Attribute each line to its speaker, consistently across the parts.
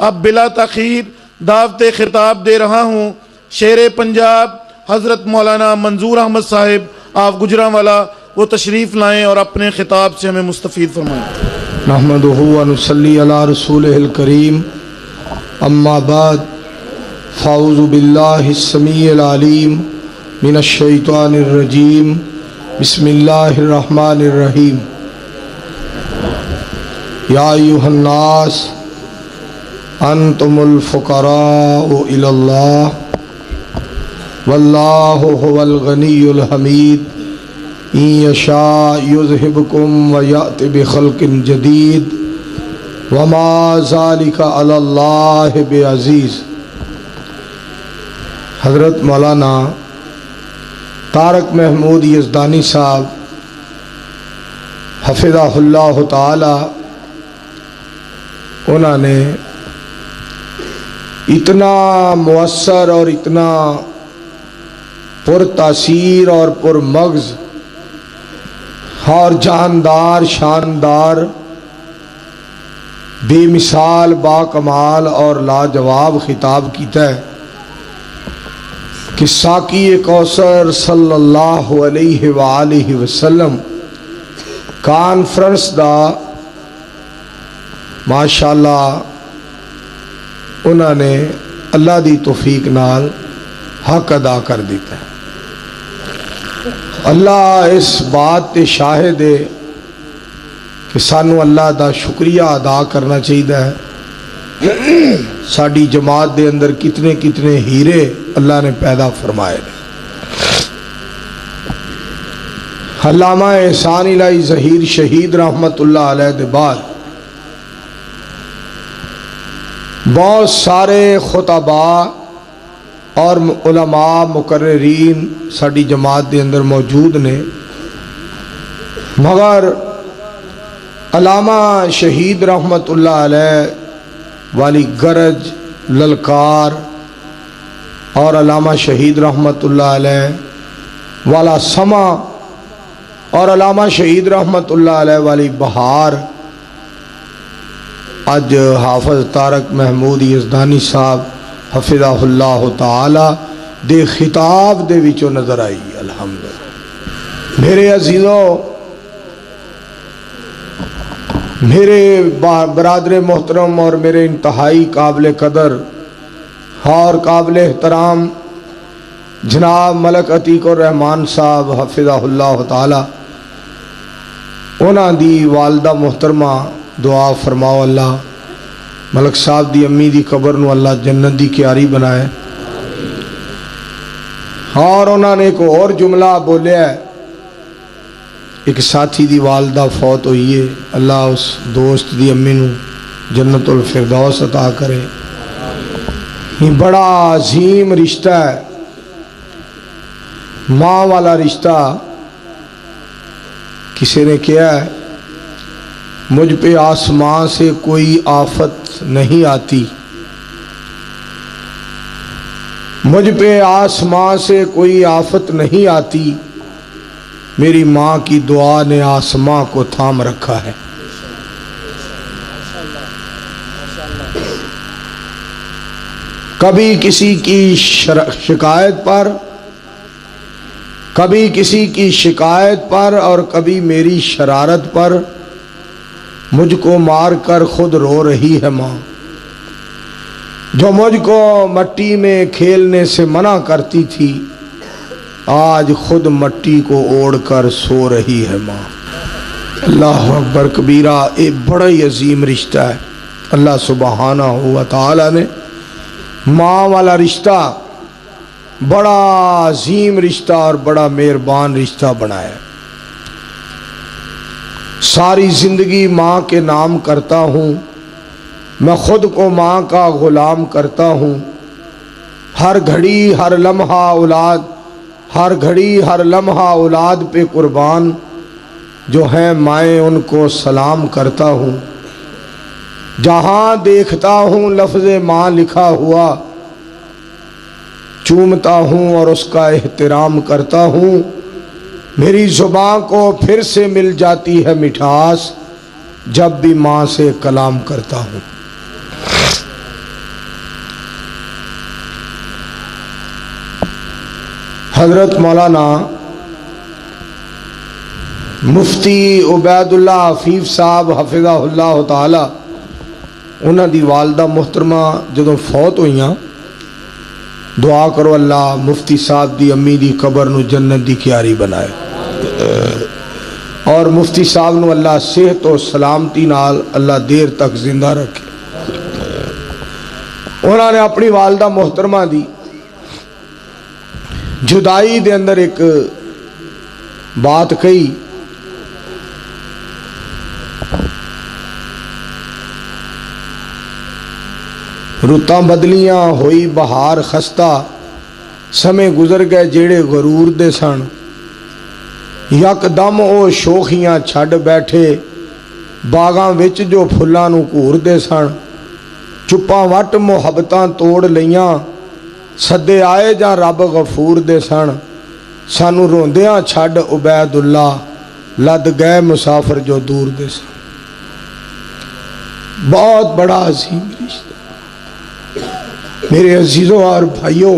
Speaker 1: اب بلا تاخیر دعوت خطاب دے رہا ہوں شیر پنجاب حضرت مولانا منظور احمد صاحب آپ گجرانوالا، وہ تشریف لائیں اور اپنے خطاب سے ہمیں مستفید فرمائیں۔
Speaker 2: نحمدہ و نصلی علی رسولہ الکریم، اما بعد فاعوذ باللہ السمیع العلیم من الشیطان الرجیم، بسم اللہ الرحمن الرحیم۔ یا ایھا الناس انتم الفقراء الی اللہ واللہ هو الغنی الحمید، ان یشاء یذہبکم ویأت بخلق جدید وما ذلک علی اللہ بعزیز۔ حضرت مولانا طارق محمود یزدانی صاحب حفظہ اللہ تعالی، انہوں نے اتنا مؤثر اور اتنا پر تاثیر اور پر مغز اور جاندار، شاندار، بے مثال، با کمال اور لاجواب خطاب کیتا ہے کہ ساقی کوثر صلی اللہ علیہ وآلہ وسلم کانفرنس دا ماشاءاللہ انہوں نے اللہ دی توفیق نال حق ادا کر دیتا ہے۔ اللہ اس بات تے شاہد ہے کہ سانو اللہ دا شکریہ ادا کرنا چاہیے۔ ساڈی جماعت دے اندر کتنے کتنے ہیرے اللہ نے پیدا فرمائے۔ علامہ احسان الہی ظہیر شہید رحمت اللہ علیہ دے بعد بہت سارے خطباء اور علماء مقررین ساڈی جماعت دے اندر موجود نے، مگر علامہ شہید رحمت اللہ علیہ والی گرج، للکار اور علامہ شہید رحمت اللہ علیہ والا سما اور علامہ شہید رحمت اللہ علیہ والی بہار اج حافظ طارق محمود یزدانی صاحب حفظہ اللہ تعالی دے خطاب دے وچوں نظر آئی۔ الحمدللہ میرے عزیزوں، میرے برادر محترم اور میرے انتہائی قابل قدر اور قابل احترام جناب ملک عتیق الرحمان صاحب حفظہ اللہ تعالی، انہاں دی والدہ محترمہ دعا فرماؤ اللہ ملک صاحب دی امی دی قبر نو اللہ جنت دی کیاری بنائے۔ اور انہوں نے ایک اور جملہ بولیا ہے، ایک ساتھی دی والدہ فوت ہوئی ہے، اللہ اس دوست دی امی نو جنت الفردوس عطا کرے۔ یہ بڑا عظیم رشتہ ہے، ماں والا رشتہ۔ کسی نے کیا ہے، مجھ پہ آسمان سے کوئی آفت نہیں آتی، مجھ پہ آسمان سے کوئی آفت نہیں آتی، میری ماں کی دعا نے آسمان کو تھام رکھا ہے۔ کبھی کسی کی شکایت پر، کبھی کسی کی شکایت پر اور کبھی میری شرارت پر مجھ کو مار کر خود رو رہی ہے ماں، جو مجھ کو مٹی میں کھیلنے سے منع کرتی تھی آج خود مٹی کو اوڑھ کر سو رہی ہے ماں۔ اللہ اکبر کبیرہ، ایک بڑا ہی عظیم رشتہ ہے۔ اللہ سبحانہ و تعالی نے ماں والا رشتہ بڑا عظیم رشتہ اور بڑا مہربان رشتہ بنایا ہے۔ ساری زندگی ماں کے نام کرتا ہوں، میں خود کو ماں کا غلام کرتا ہوں۔ ہر گھڑی ہر لمحہ اولاد، ہر گھڑی ہر لمحہ اولاد پہ قربان، جو ہیں مائیں ان کو سلام کرتا ہوں۔ جہاں دیکھتا ہوں لفظ ماں لکھا ہوا، چومتا ہوں اور اس کا احترام کرتا ہوں۔ میری زبان کو پھر سے مل جاتی ہے مٹھاس جب بھی ماں سے کلام کرتا ہوں۔ حضرت مولانا مفتی عبید اللہ حفیظ صاحب حفظہ اللہ تعالی انہاں دی والدہ محترمہ جدوں فوت ہوئیاں، دعا کرو اللہ مفتی صاحب دی امی دی قبر نو جنت دی کیاری بنائے، اور مفتی صاحب نو اللہ صحت و سلامتی نال اللہ دیر تک زندہ رکھے۔ انہوں نے اپنی والدہ محترمہ دی جدائی دے اندر ایک بات کہی، رتاں بدلیاں ہوئی بہار خستہ، سمے گزر گئے جیڑے غرور دے سن، یک دم او شوخیاں چھڈ بیٹھے باغاں وچ جو پھلاں نو گھور دے سن، چپاں وٹ محبتاں توڑ لیاں، سدے آئے جاں رب غفور دے سن، سانو روندیاں چھڈ عبید اللہ، لد گئے مسافر جو دور دے سن۔ بہت بڑا عظیم رشتہ میرے عزیزوں اور بھائیوں،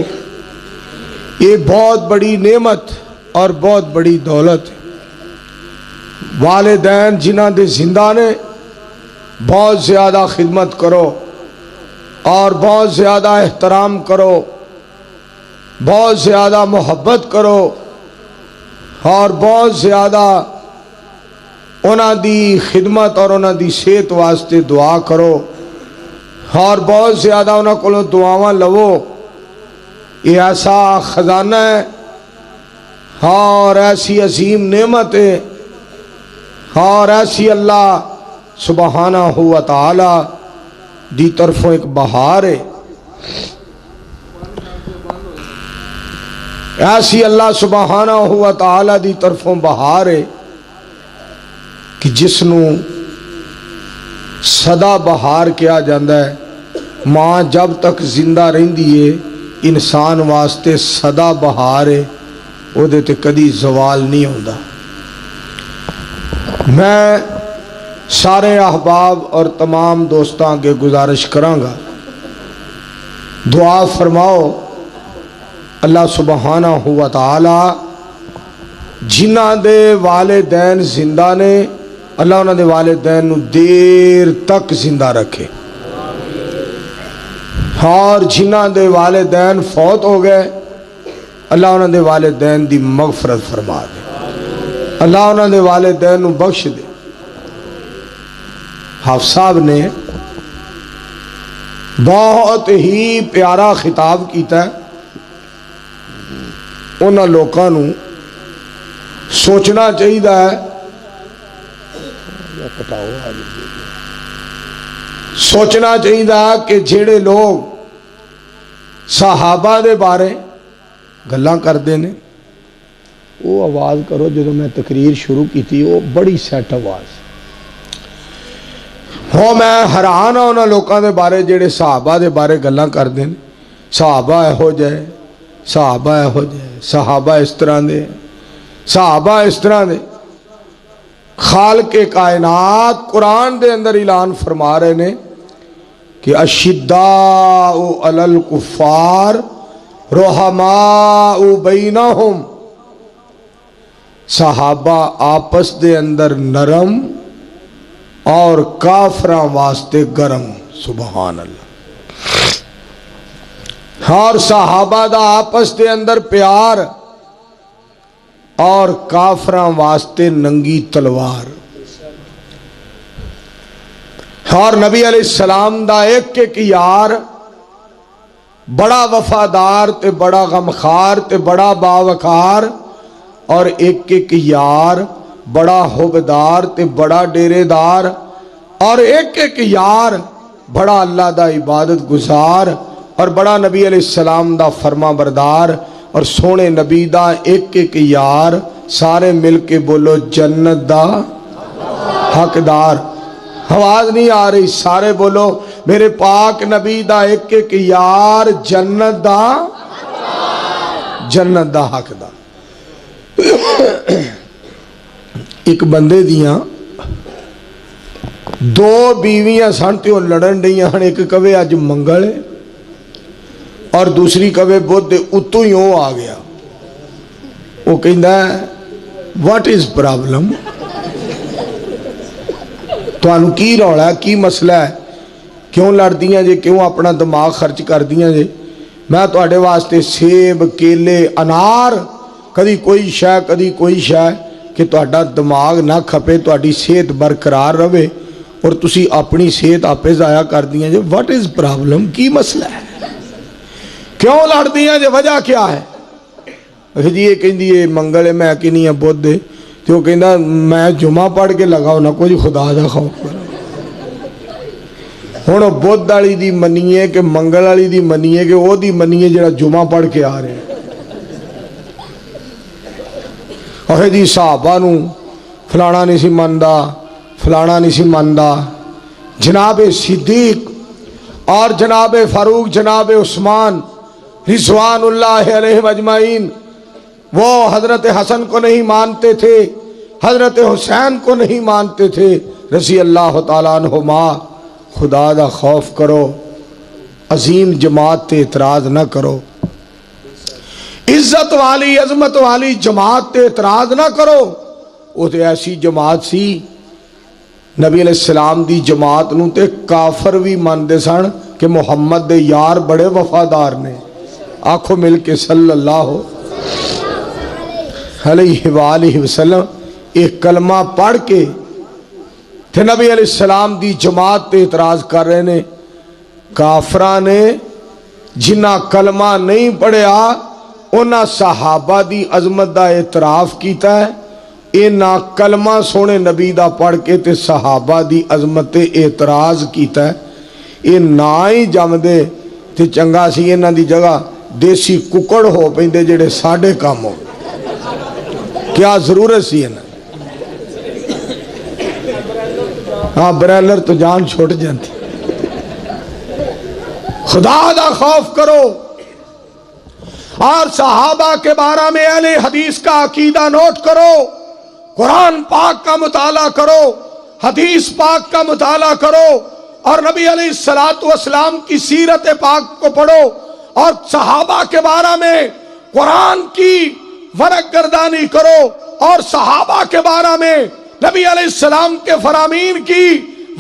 Speaker 2: یہ بہت بڑی نعمت اور بہت بڑی دولت ہے۔ والدین جنہاں دے زندہ نے بہت زیادہ خدمت کرو اور بہت زیادہ احترام کرو، بہت زیادہ محبت کرو اور بہت زیادہ انہاں دی خدمت اور انہاں دی صحت واسطے دعا کرو، اور بہت زیادہ انہاں کو دعاواں لو۔ یہ ایسا خزانہ ہے اور ایسی عظیم نعمت ہے اور ایسی اللہ سبحانہ و تعالی دی طرفوں ایک بہار ہے، ایسی اللہ سبحانہ و تعالی دی طرفوں بہار ہے کہ جس نو سدا بہار کیا جاندہ ہے۔ ماں جب تک زندہ رہندی ہے انسان واسطے سدا بہار ہے، وہ دیتے کدی زوال نہیں ہوتا۔ میں سارے احباب اور تمام دوستاں کے گزارش کراں گا، دعا فرماؤ اللہ سبحانہ و تعالی جنہاں دے والدین زندہ نے، اللہ انہاں دے والدین نو دیر تک زندہ رکھے، اور جنہاں دے والدین فوت ہو گئے اللہ انہاں دے والدین دی مغفرت فرما دے، اللہ انہاں دے والدین نو بخش دے۔ حافظ صاحب نے بہت ہی پیارا خطاب کیتا ہے، انہاں لوکاں نو سوچنا چاہیے ہے، سوچنا چاہیے کہ جڑے لوگ صحابہ دے بارے گلاں کردے نے، وہ آواز کرو جدو میں تقریر شروع کی تھی، وہ بڑی سیٹ آواز ہو، میں حیران ہوں انہاں لوکاں دے بارے جڑے صحابہ دے بارے گلاں کردے نے، صحابہ ہو جائے، صحابہ ہو جائے، صحابہ اس طرح دے، صحابہ اس طرح دے۔ خالق کائنات قرآن دے اندر اعلان فرما رہے نے کہ اشداء علی الکفار رحماء بینہم، صحابہ آپس دے اندر نرم اور کافراں واسطے گرم، سبحان اللہ۔ اور صحابہ دا آپس دے اندر پیار اور کافراں واسطے ننگی تلوار، اور نبی علیہ السلام دا ایک ایک یار بڑا وفادار تے بڑا غمخار تے بڑا باوقار، اور ایک ایک یار بڑا حبدار تے بڑا ڈیرے دار، اور ایک ایک یار بڑا اللہ دا عبادت گزار اور بڑا نبی علیہ السلام دا فرما بردار، اور سونے نبی دا ایک ایک یار، سارے مل کے بولو جنت دا حقدار۔ آواز نہیں آ رہی، سارے بولو میرے پاک نبی دا ایک ایک یار جنت دا حقدار۔ ایک بندے دیاں دو بیویاں سن تے وہ لڑن ڈیاں ہن، ایک کہے اج منگل ہے اور دوسری کہے بدھ، اتوں ہی وہ آ گیا، وہ کہندا ہے واٹ از پرابلم، تانوں کی رولا ہے، کی مسئلہ ہے، کیوں لڑدیاں جے، کیوں اپنا دماغ خرچ کردیاں جے؟ میں تواڈے واسطے سیب، کیلے، انار، کدی کوئی شے کدی کوئی شے کہ تہاڈا دماغ نہ کھپے، تہاڈی صحت برقرار رہے، اور تسی اپنی صحت آپے ضائع کر دیاں جے۔ واٹ از پرابلم، کی مسئلہ ہے، کیوں لڑ دیاں جے، وجہ کیا ہے؟ جی یہ کہندی ہے منگل ہے، میں کہنی ہے بدھ ہے، تو وہ کہندا میں جمعہ پڑھ کے لگاؤ نہ کچھ، خدا دا خوف کرو۔ ہن بدھ والی دی منیے کہ منگل والی دی منیے کہ وہ دی منیے جڑا جمعہ پڑھ کے آ رہے ہیں۔ اور جی صحابہ نو فلانا نہیں سی مندا، فلانا نہیں سی مندا، جناب صدیق اور جناب فاروق، جناب عثمان رضوان اللہ علیہم اجمعین، وہ حضرت حسن کو نہیں مانتے تھے، حضرت حسین کو نہیں مانتے تھے، رضی اللہ تعالیٰ عنہما۔ خدا دا خوف کرو، عظیم جماعت تے اعتراض نہ کرو، عزت والی عظمت والی جماعت تے اعتراض نہ کرو۔ وہ تے ایسی جماعت سی، نبی علیہ السلام دی جماعت نو تے کافر بھی ماندے سن کہ محمد دے یار بڑے وفادار نے۔ آنکھوں مل کے صلی اللہ علیہ وآلہ وسلم ایک کلمہ پڑھ کے تے نبی علیہ السلام دی جماعت تے اعتراض کر رہے نے۔ کافران نے جنہ کلمہ نہیں پڑھیا انہاں صحابہ دی عظمت دا اعتراف کیتا ہے، اینا کلمہ سونے نبی دا پڑھ کے تے صحابہ دی عظمت تے اعتراض کیتا ہے۔ یہ نہ ہی جم دے تے چنگا سی انہاں دی جگہ دیسی ککڑ ہو پیندے جڑے ساڈے کام ہو، کیا ضرورت سی انہاں؟ ہاں برائلر تو جان چھوٹ جانتی۔ خدا دا خوف کرو، اور صحابہ کے بارے میں اہل حدیث کا عقیدہ نوٹ کرو، قرآن پاک کا مطالعہ کرو، حدیث پاک کا مطالعہ کرو، اور نبی علیہ السلام کی سیرت پاک کو پڑھو، اور صحابہ کے بارے میں قرآن کی ورق گردانی کرو، اور صحابہ کے بارے میں نبی علیہ السلام کے فرامین کی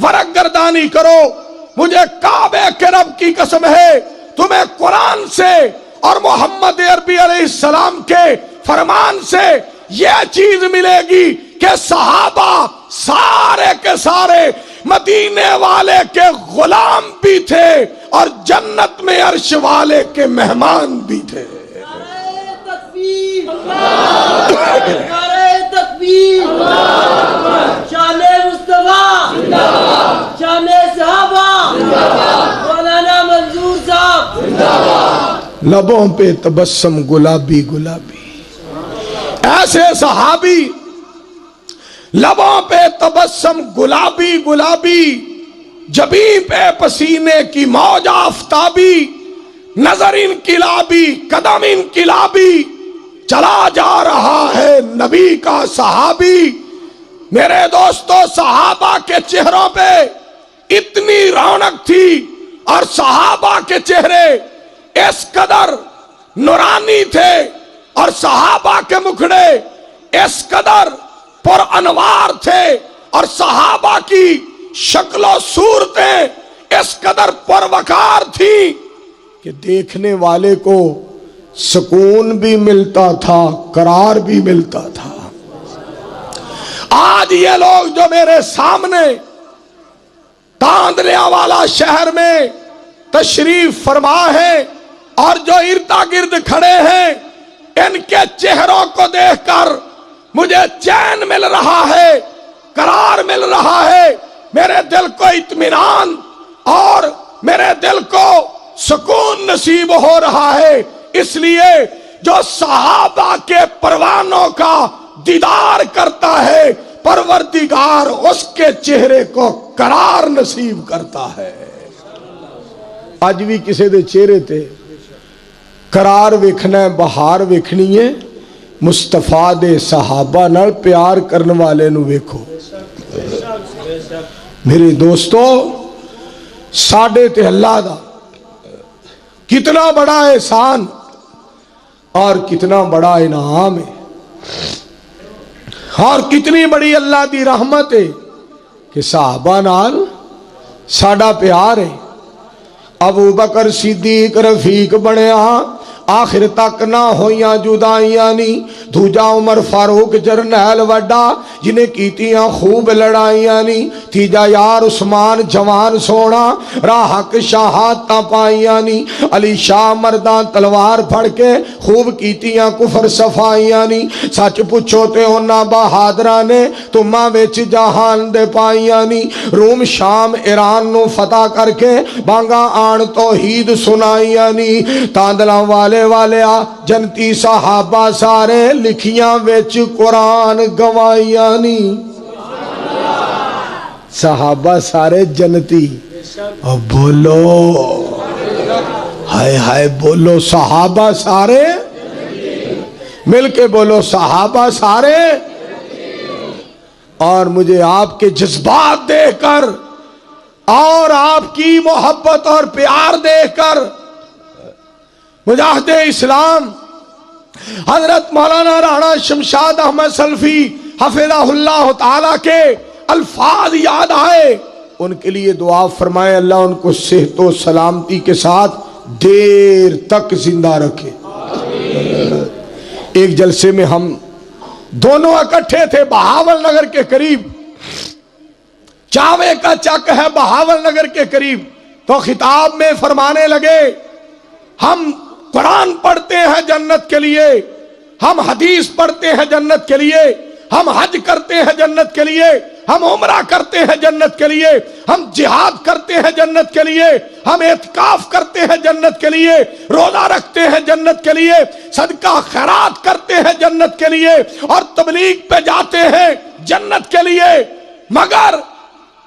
Speaker 2: ورق گردانی کرو۔ مجھے کعبے کے رب کی قسم ہے، تمہیں قرآن سے اور محمد عربی علیہ السلام کے فرمان سے یہ چیز ملے گی کہ صحابہ سارے کے سارے مدینے والے کے غلام بھی تھے اور جنت میں عرش والے کے مہمان بھی تھے۔
Speaker 3: شان مصطفیٰ، شان صحابہ، مولانا منظور صاحب،
Speaker 2: لبوں پہ تبسم گلابی گلابی، ایسے صحابی لبوں پہ تبسم گلابی گلابی، جبیں پہ پسینے کی موج آفتابی، نظر انقلابی قدم انقلابی، چلا جا رہا ہے نبی کا صحابی۔ میرے دوستو صحابہ کے چہروں پہ اتنی رونق تھی، اور صحابہ کے چہرے اس قدر نورانی تھے، اور صحابہ کے مکھڑے اس قدر پر انوار تھے، اور صحابہ کی شکل و صورتیں اس قدر پر وقار تھی کہ دیکھنے والے کو سکون بھی ملتا تھا، قرار بھی ملتا تھا۔ آج یہ لوگ جو میرے سامنے تاندلیا والا شہر میں تشریف فرما ہے اور جو اردا گرد کھڑے ہیں، ان کے چہروں کو دیکھ کر مجھے چین مل رہا ہے، قرار مل رہا ہے، میرے دل کو اطمینان اور میرے دل کو سکون نصیب ہو رہا ہے۔ اس لیے جو صحابہ کے پروانوں کا دیدار کرتا ہے، پروردگار اس کے چہرے کو قرار نصیب کرتا ہے۔ آج بھی کسی دے چہرے تے قرار ویکھنا ہے، بہار ویکھنی ہے، مصطفیٰ دے صحابہ نال پیار کرنے والے نو ویکھو۔ میرے دوستو، ساڈے تے اللہ دا کتنا بڑا احسان اور کتنا بڑا انعام ہے۔ اور کتنی بڑی اللہ دی رحمت ہے کہ صحابہ نال ساڈا پیار ہے. ابو بکر صدیق رفیق بنیا آخر تک نہ ہویاں جدائیاں نہیں. دوجا عمر فاروق جرنیل وڈا جنہیں کیتیاں خوب لڑائیاں نہیں. تیجا یار عثمان جوان سونا راہ حق شہادتاں پائیاں نہیں. علی شاہ مردان تلوار پھڑ کے خوب کیتیاں کفر صفائیاں نہیں. سچ پوچھو تے انہاں بہادراں نے تماں وچ جہان دے پائیاں نہیں. روم شام ایران نو فتح کر کے بانگا آن توحید سنائیاں نہیں. تاندلاں والیا جنتی صحابہ سارے لکھیاں وچ قرآن گوائیاں نہیں. صحابہ سارے جنتی. اور بولو ہائے ہائے بولو صحابہ سارے مل کے بولو صحابہ سارے. اور مجھے آپ کے جذبات دیکھ کر اور آپ کی محبت اور پیار دیکھ کر مجاہد اسلام حضرت مولانا رانا شمشاد احمد سلفی حفظہ اللہ تعالی کے الفاظ یاد آئے. ان کے لیے دعا فرمائے اللہ ان کو صحت و سلامتی کے ساتھ دیر تک زندہ رکھے. ایک جلسے میں ہم دونوں اکٹھے تھے بہاول نگر کے قریب. چاوے کا چک ہے بہاول نگر کے قریب. تو خطاب میں فرمانے لگے ہم قرآن پڑھتے ہیں جنت کے لیے, ہم حدیث پڑھتے ہیں جنت کے لیے, ہم حج کرتے ہیں جنت کے لیے, ہم عمرہ کرتے ہیں جنت کے لیے, ہم جہاد کرتے ہیں جنت کے لیے, ہم اعتکاف کرتے ہیں جنت کے لیے, روزہ رکھتے ہیں جنت کے لیے, صدقہ خیرات کرتے ہیں جنت کے لیے, اور تبلیغ پہ جاتے ہیں جنت کے لیے. مگر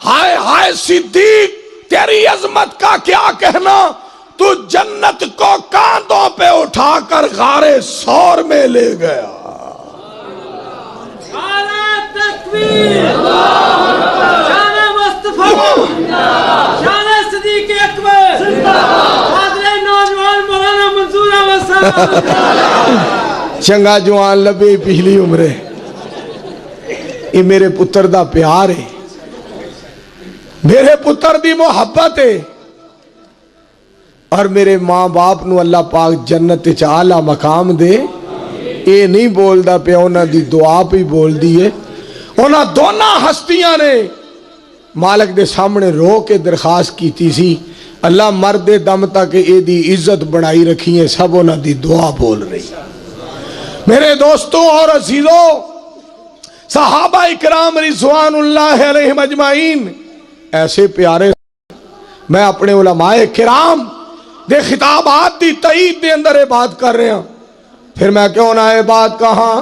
Speaker 2: ہائے ہائے صدیق تیری عظمت کا کیا کہنا, تو جنت کو کاندھوں پہ اٹھا کر غار ثور میں لے گیا.
Speaker 3: تکبیر شان مصطفیٰ شان صدیق اکبر حاضر نوجوان مولانا منظور احمد صاحب.
Speaker 2: چنگا جوان لبے پچھلی عمرے یہ میرے پتر دا پیار ہے, میرے پتر دی محبت ہے. اور میرے ماں باپ نو اللہ پاک جنت وچ اعلیٰ مقام دے. اے نہیں بولدا پیا انہاں دی دعا پہ بول دیے. انہاں دونوں ہستیاں نے مالک دے سامنے رو کے درخواست کیتی سی اللہ مرد دم تک اے دی عزت بڑھائی رکھی ہے. سب انہاں دی دعا بول رہی. میرے دوستوں اور عزیزوں صحابہ اکرام رضوان اللہ علیہم اجمعین ایسے پیارے. میں اپنے علماء کرام دے خطابات دی تائید دے اندر یہ بات کر رہے ہیں. پھر میں کیوں نہ یہ بات کہاں,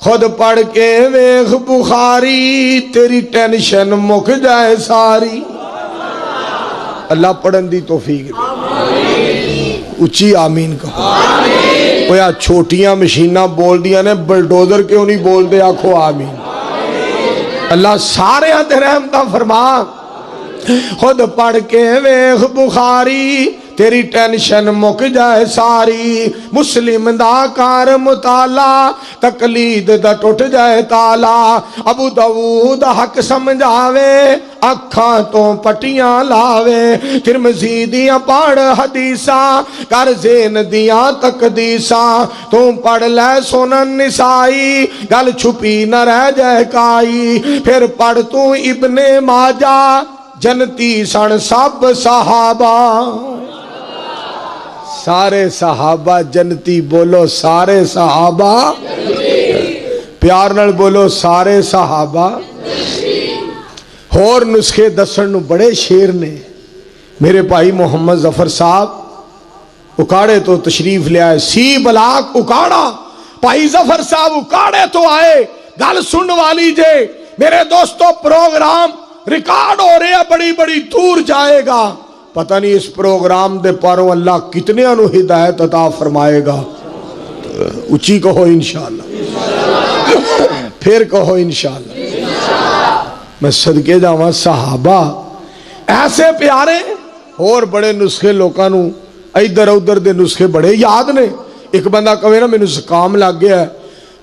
Speaker 2: خود پڑھ کے ویخ بخاری تیری ٹینشن مک جائے ساری. اللہ پڑھن دی توفیق دے. اچھی آمین کہو. وہ یا چھوٹیاں مشینہ بول دیا نے بلڈوزر کیوں نہیں بول دے, آکھو آمین. اللہ سارے ہاتھ رحمتہ فرما. خود پڑھ کے ویخ بخاری تیری ٹینشن مک جائے ساری. مسلم دا کار مطالعہ تقلید دا ٹوٹ جائے تالا. ابو داؤد حق سمجھاوے اکھاں تو پٹیاں لاوے. ترمذی دیاں پڑھ حدیثاں کر زین دیاں تقدیساں. تو پڑھ لے سنن نسائی گل چھپی نہ رہ جائے کائی. پھر پڑھ تو ابن ماجہ جنتی سن سب صحابہ. سارے صحابہ جنتی. بولو سارے صحابہ. پیار نال بولو سارے صحابہ. اور نسخے دسن نو بڑے شیر نے. میرے بھائی محمد ظفر صاحب اکاڑے تو تشریف لے آئے. سی بلاک اکاڑا بھائی ظفر صاحب اکاڑے تو آئے. گل سن والی جے میرے دوستو, پروگرام ریکارڈ ہو رہے ہیں, بڑی بڑی دور جائے گا. پتہ نہیں اس پروگرام دے پاروں اللہ کتنے انو ہدایت عطا فرمائے گا. اچھی کہو انشاءاللہ. پھر کہو انشاءاللہ. میں صدقے جاواں صحابہ ایسے پیارے. اور بڑے نسخے لوکاں نو ادھر ادھر دے نسخے بڑے یاد نے. ایک بندہ کہے نا مینوں زکام لگ گیا ہے,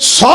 Speaker 2: 100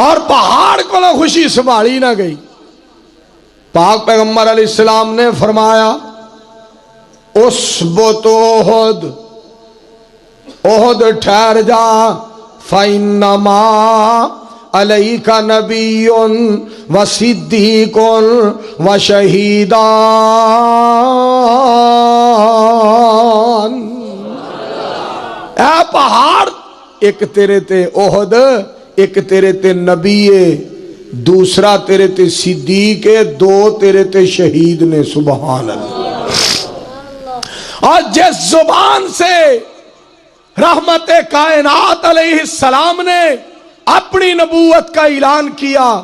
Speaker 2: اور پہاڑ کو نہ خوشی سنبھالی نہ گئی. پاک پیغمبر علیہ السلام نے فرمایا اسبت احد، احد ٹھہر جا، فإنما علیک نبی و صدیق و شہیدان. اے پہاڑ، ایک تیرے تے احد، ایک تیرے تے نبی ہے، دوسرا تیرے تے صدیق ہے، دو تیرے تے شہید نے. سبحان اللہ. اور جس زبان سے رحمت کائنات علیہ السلام نے اپنی نبوت کا اعلان کیا،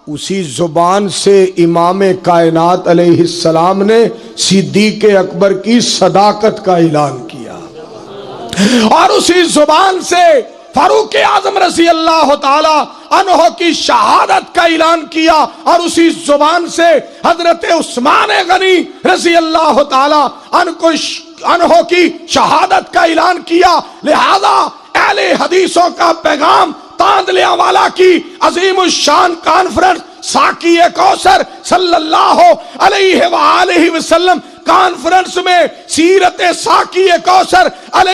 Speaker 2: اسی زبان سے امام کائنات علیہ السلام نے صدیق اکبر کی صداقت کا اعلان کیا، اور اسی زبان سے فاروق اعظم رضی اللہ تعالی عنہ کی شہادت کا اعلان کیا، اور اسی زبان سے حضرت عثمان غنی رضی اللہ تعالی عنہ کی شہادت کا اعلان کیا. لہذا اہل حدیثوں کا پیغام تاندلیاں والا کی عظیم الشان کانفرنس ساقی کوثر صلی اللہ علیہ وآلہ وسلم کانفرنس میں سیرت ساقی کوثر علیہ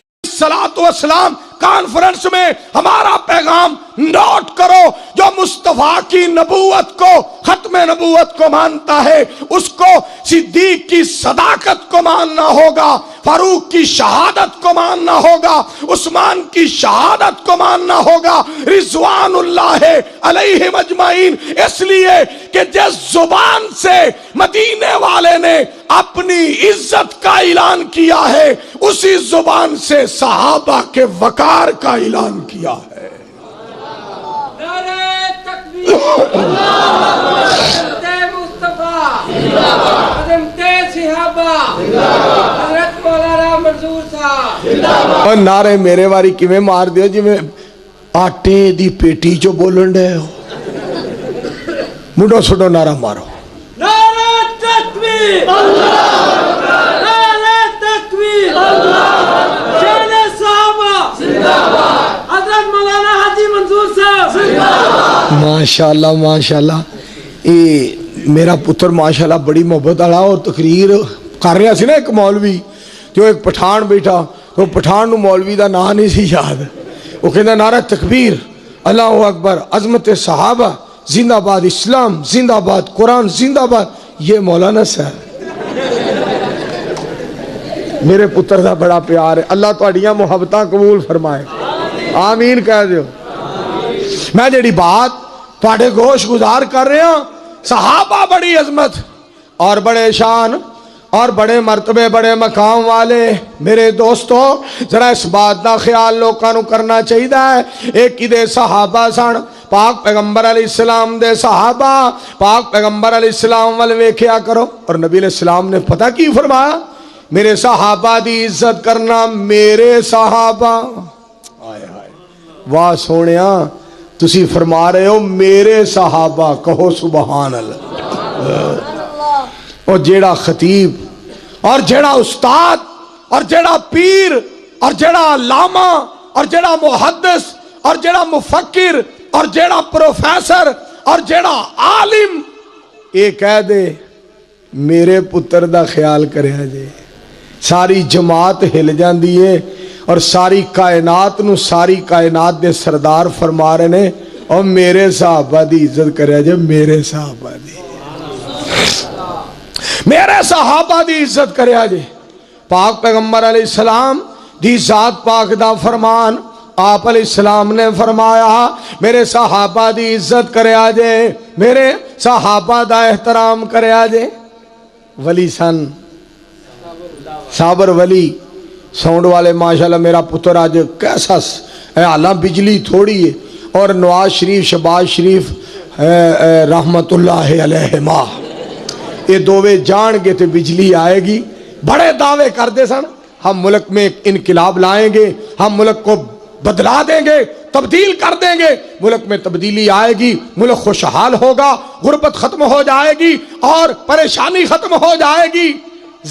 Speaker 2: السلام کانفرنس میں ہمارا پیغام نوٹ کرو. جو مصطفیٰ کی نبوت کو، ختم نبوت کو مانتا ہے، اس کو صدیق کی صداقت کو ماننا ہوگا، فاروق کی شہادت کو ماننا ہوگا، عثمان کی شہادت کو ماننا ہوگا، رضوان اللہ علیہم اجمعین. اس لیے کہ جس زبان سے مدینے والے نے اپنی عزت کا اعلان کیا ہے، اسی زبان سے صحابہ کے وقار کا اعلان کیا ہے.
Speaker 3: نعرہ تکبیر، حضرت مصطفیٰ، حضرت صحابہ، حضرت مولانا منظور صاحب.
Speaker 2: اور نعرے میرے واری کیویں مار دیو جی میں آٹے دی پیٹی چو بولن دے ہو. مڈو سڈو نعرہ مارو.
Speaker 3: نعرہ تکبیر، نعرہ تکبیر، شان صحابہ، حضرت مولانا حاجی منظور صاحب.
Speaker 2: ماشاءاللہ ماشاءاللہ. یہ میرا پتر ماشاءاللہ بڑی محبت والا، اور تقریر کر رہا سی نا ایک مولوی، جو ایک پٹھان بیٹھا، تو پٹھان نو مولوی دا نام نہیں سی یاد. وہ کہنا نعرہ تکبیر، اللہ اکبر، عظمت صحابہ، زندہ باد اسلام، زندہ باد قرآن، زندہ باد. یہ مولانا صاحب میرے پتر دا بڑا پیار ہے. اللہ تہاڈیاں محبتاں قبول فرمائے. آمین کہہ دیو. میں جڑی بات تہاڈے گوش گزار کر رہا، صحابہ بڑی عظمت اور بڑے شان اور بڑے مرتبے، بڑے مقام والے. میرے دوستو ذرا اس بات دا خیال لوکاں نو کرنا چاہیے. ایک ہی دے صحابہ سن، پاک پیغمبر علیہ السلام دے صحابہ. پاک پیغمبر علیہ السلام ول ویکھیا کرو. اور نبی علیہ السلام نے پتہ کی فرمایا؟ میرے صحابہ دی عزت کرنا. میرے صحابہ، واہ سونیا تسی فرما رہے ہو میرے صحابہ. کہو سبحان اللہ. اور جیڑا خطیب اور جیڑا استاد اور جیڑا پیر اور جیڑا علامہ اور جیڑا محدث اور جیڑا مفکر اور جیڑا پروفیسر اور جیڑا عالم یہ کہہ دے میرے پتر دا خیال کرے جے، ساری جماعت ہل جاندی ہے. اور ساری کائنات نو ساری کائنات دے سردار فرما رہے نے اور میرے صحابہ دی عزت کرے جے. میرے صحابہ دی، میرے صحابہ دی عزت کرے جے. پاک پیغمبر علیہ السلام دی ذات پاک دا فرمان آپ علیہ السلام نے فرمایا میرے صحابہ دی عزت کرے جے، میرے صحابہ دا احترام کرے جے. ولی سن، صابر ولی ساؤنڈ والے ماشاءاللہ. میرا پتر آج کیسا حالہ بجلی تھوڑی ہے، اور نواز شریف شباز شریف رحمت اللہ علیہ ماں یہ دووے جان گے تو بجلی آئے گی. بڑے دعوے کر دے سن ہم ملک میں انقلاب لائیں گے، ہم ملک کو بدلا دیں گے، تبدیل کر دیں گے، ملک میں تبدیلی آئے گی، ملک خوشحال ہوگا، غربت ختم ہو جائے گی اور پریشانی ختم ہو جائے گی.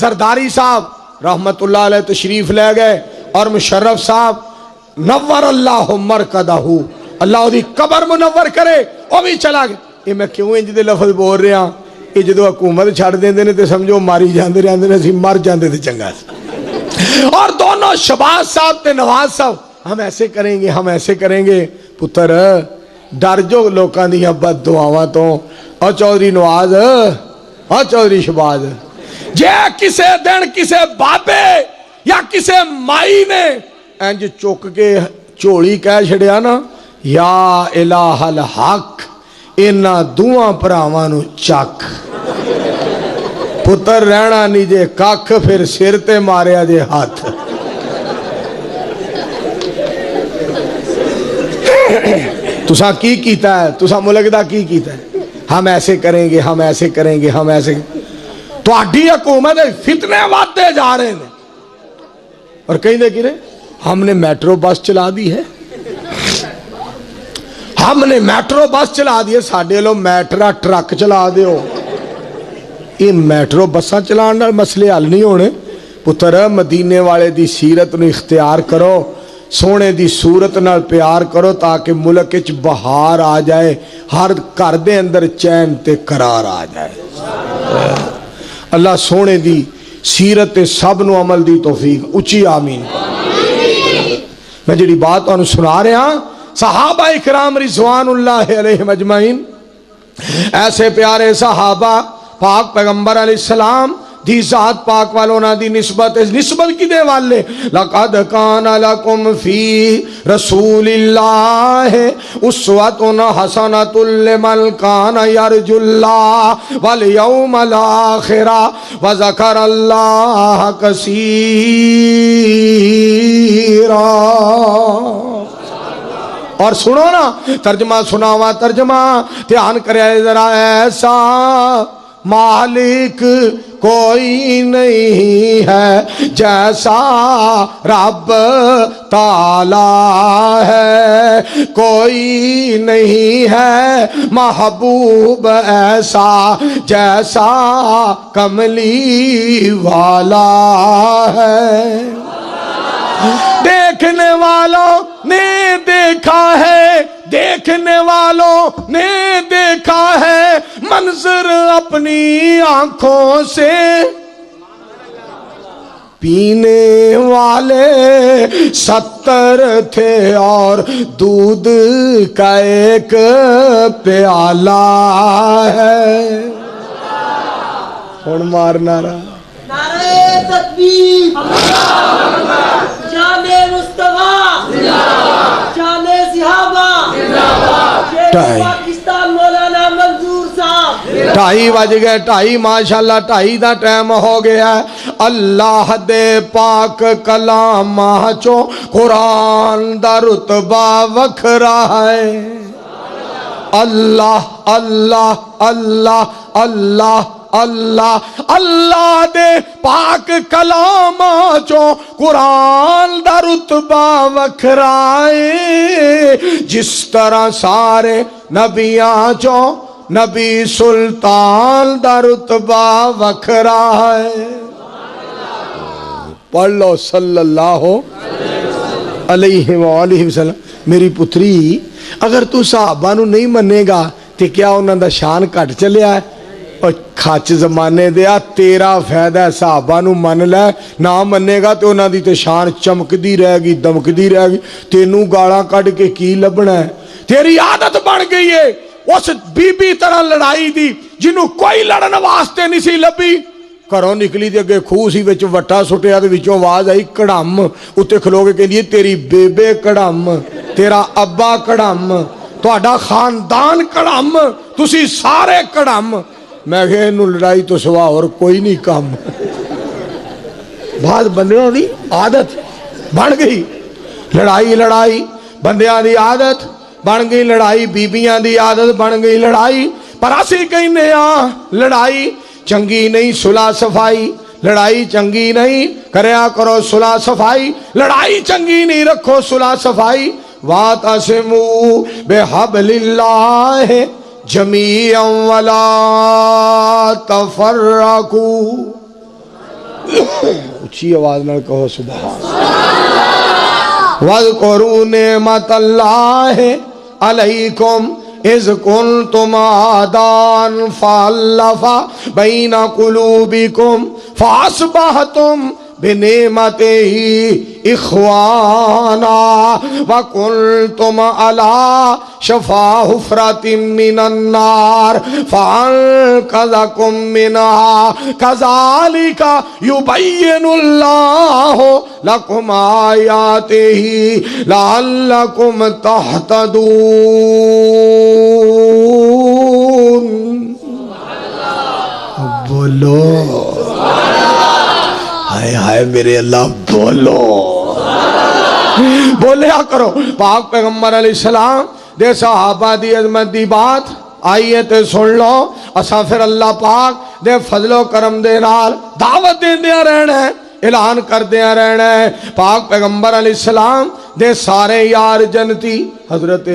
Speaker 2: زرداری صاحب رحمت اللہ علیہ تشریف لے گئے، اور مشرف صاحب نور اللہ مرکدہ، اللہ دی قبر منور کرے وہ بھی چلا گیا. یہ میں کیوں انج دے لفظ بول رہا ہاں؟ یہ جدو حکومت چھڑ دیندے نے تے سمجھو ماری جاندے رہندے نے، اسی مر جاندے تے چنگا سی. اور دونوں شہباز صاحب تے نواز صاحب ہم ایسے کریں گے، ہم ایسے کریں گے. پتر ڈر جو لوکاں دیاں بد دعاواں تو. اور چودھری نواز اور چودھری شہباز جے کسے دن کسے بابے یا کسے مائی نے انج چک کے چوڑی کہہ چھڑیا نا یا الہ الحق انہاں دوواں بھراواں نو چک، پتر رہنا نہیں جے ککھ، پھر سر تے ماریا جے ہاتھ. تساں کی کیتا ہے؟ تساں ملک دا کی کیتا ہے؟ ہم ایسے کریں گے، ہم ایسے کریں گے، ہم ایسے. تہاڈی حکومت فتنے وادتے جا رہے ہیں. اور کہیں دے کہ ہم نے میٹرو بس چلا دی ہے، ہم نے میٹرو بس چلا دی ہے. ساڈے لو میٹرا ٹرک چلا دیو. یہ میٹرو بساں چلان نال مسئلے حل نہیں ہونے. پتر مدینے والے دی سیرت نو اختیار کرو، سونے دی صورت نال پیار کرو تاکہ ملک وچ بہار آ جائے، ہر گھر دے اندر چین تے قرار آ جائے. اللہ سونے دی سیرت تے سب نو عمل دی توفیق. اچھی آمین. میں جڑی بات تانوں سنا رہا، صحابہ اکرام رضوان اللہ علیہم اجمعین، ایسے پیارے صحابہ پاک پیغمبر علیہ السلام دی ذات پاک والوں نا دی نسبت کی دے والے. لَقَدْ كَانَ لَكُمْ فِي رَسُولِ اللَّهِ أُسْوَةٌ حَسَنَةٌ لِمَنْ كَانَ يَرْجُو اللَّهَ وَالْيَوْمَ الْآخِرَ وَذَكَرَ اللَّهَ كَثِيرًا. اور سنو نا ترجمہ سناوا، ترجمہ دھیان کرے ذرا. ایسا مالک کوئی نہیں ہے جیسا رب تعالی ہے، کوئی نہیں ہے محبوب ایسا جیسا کملی والا ہے. دیکھنے والوں نے دیکھا ہے، دیکھنے والوں نے دیکھا ہے منظر اپنی آنکھوں سے، پینے والے 70 تھے اور دودھ کا ایک پیالہ ہے. ہن مارنا رہا
Speaker 3: نعرہ تکبیر، جان مصطفیٰ، جان صحابہ، شیر پاکستان مولانا منظور صاحب.
Speaker 2: 2:30 بج گئے. 2:30 ماشاءاللہ 2:30 دا ٹائم ہو گیا ہے. اللہ دے پاک کلام چوں قرآن دا رتبہ وکھرا ہے. اللہ اللہ اللہ اللہ اللہ اللہ دے پاک کلام چوں قرآن دا رتبہ وکھرائے. جس طرح سارے نبیاں چوں نبی سلطان دا رتبہ وکھرائے. پڑھ لو صلی اللہ علیہ وآلہ وسلم. میری پتری اگر تو صحابہ نو نہیں منے گا تے کیا انہاں دا شان گھٹ چلیا ہے؟ اور کھچ زمانے دیا تیرا فائدہ ہے. صحابہ نو من لے، نہ منے گا تو انہاں دی تے شان چمکدی رہ گی، دمکدی رہ گی. تینوں گالاں کڈ کے کی لبنا ہے؟ تیری عادت بن گئی ہے اس بی بی طرح لڑائی دی جنوں کوئی لڑن واسطے نہیں سی لبی. گھروں نکلی تے اگے خوہ سی، وچ وٹا سٹیا تے وچوں آواز آئی کڑم. اتنے کھلو کے کہندی تیری بیبے کڑم، تیرا ابا کڑم، تہاڈا خاندان کڑم، تسی سارے کڑم. میں کہ انہوں لڑائی تو سوا اور کوئی نہیں کام. بعد بندیاں دی عادت بن گئی لڑائی، لڑائی بندیاں دی عادت بن گئی لڑائی، بیبیاں دی عادت بن گئی لڑائی. پر اسی کہنے ہاں لڑائی چنگی نہیں، صلح صفائی. لڑائی چنگی نہیں، کریا کرو صلح صفائی. لڑائی چنگی نہیں، رکھو صلح صفائی. وَاعْتَصِمُوا بِحَبْلِ اللَّهِ جَمِيعًا وَلَا تَفَرَّقُوا. اچھی آواز نہ کہو سبحان. وَاذْكُرُوا نِعْمَتَ اللَّهِ علیکم اذ کنتم اعداء فالف بین قلوبکم فاصبحتم بنعمتہ اخوانا وکنتم علی شفا حفرۃ من النار فانقذکم منہا کذالک یبین اللہ لکم آیاتہ لعلکم تہتدون۔ بولو ہائے ہائے میرے اللہ، بولو بولیا کرو۔ پاک پیغمبر علیہ السلام دے صحابہ دی عظمت دی بات آئیے تے سن لو، اساں پھر اللہ پاک دے فضل و کرم دے نال دعوت دیندیاں رہنا ہے، اعلان کردیاں رہنا ہے۔ پاک پیغمبر علیہ السلام دے سارے یار جنتی حضرت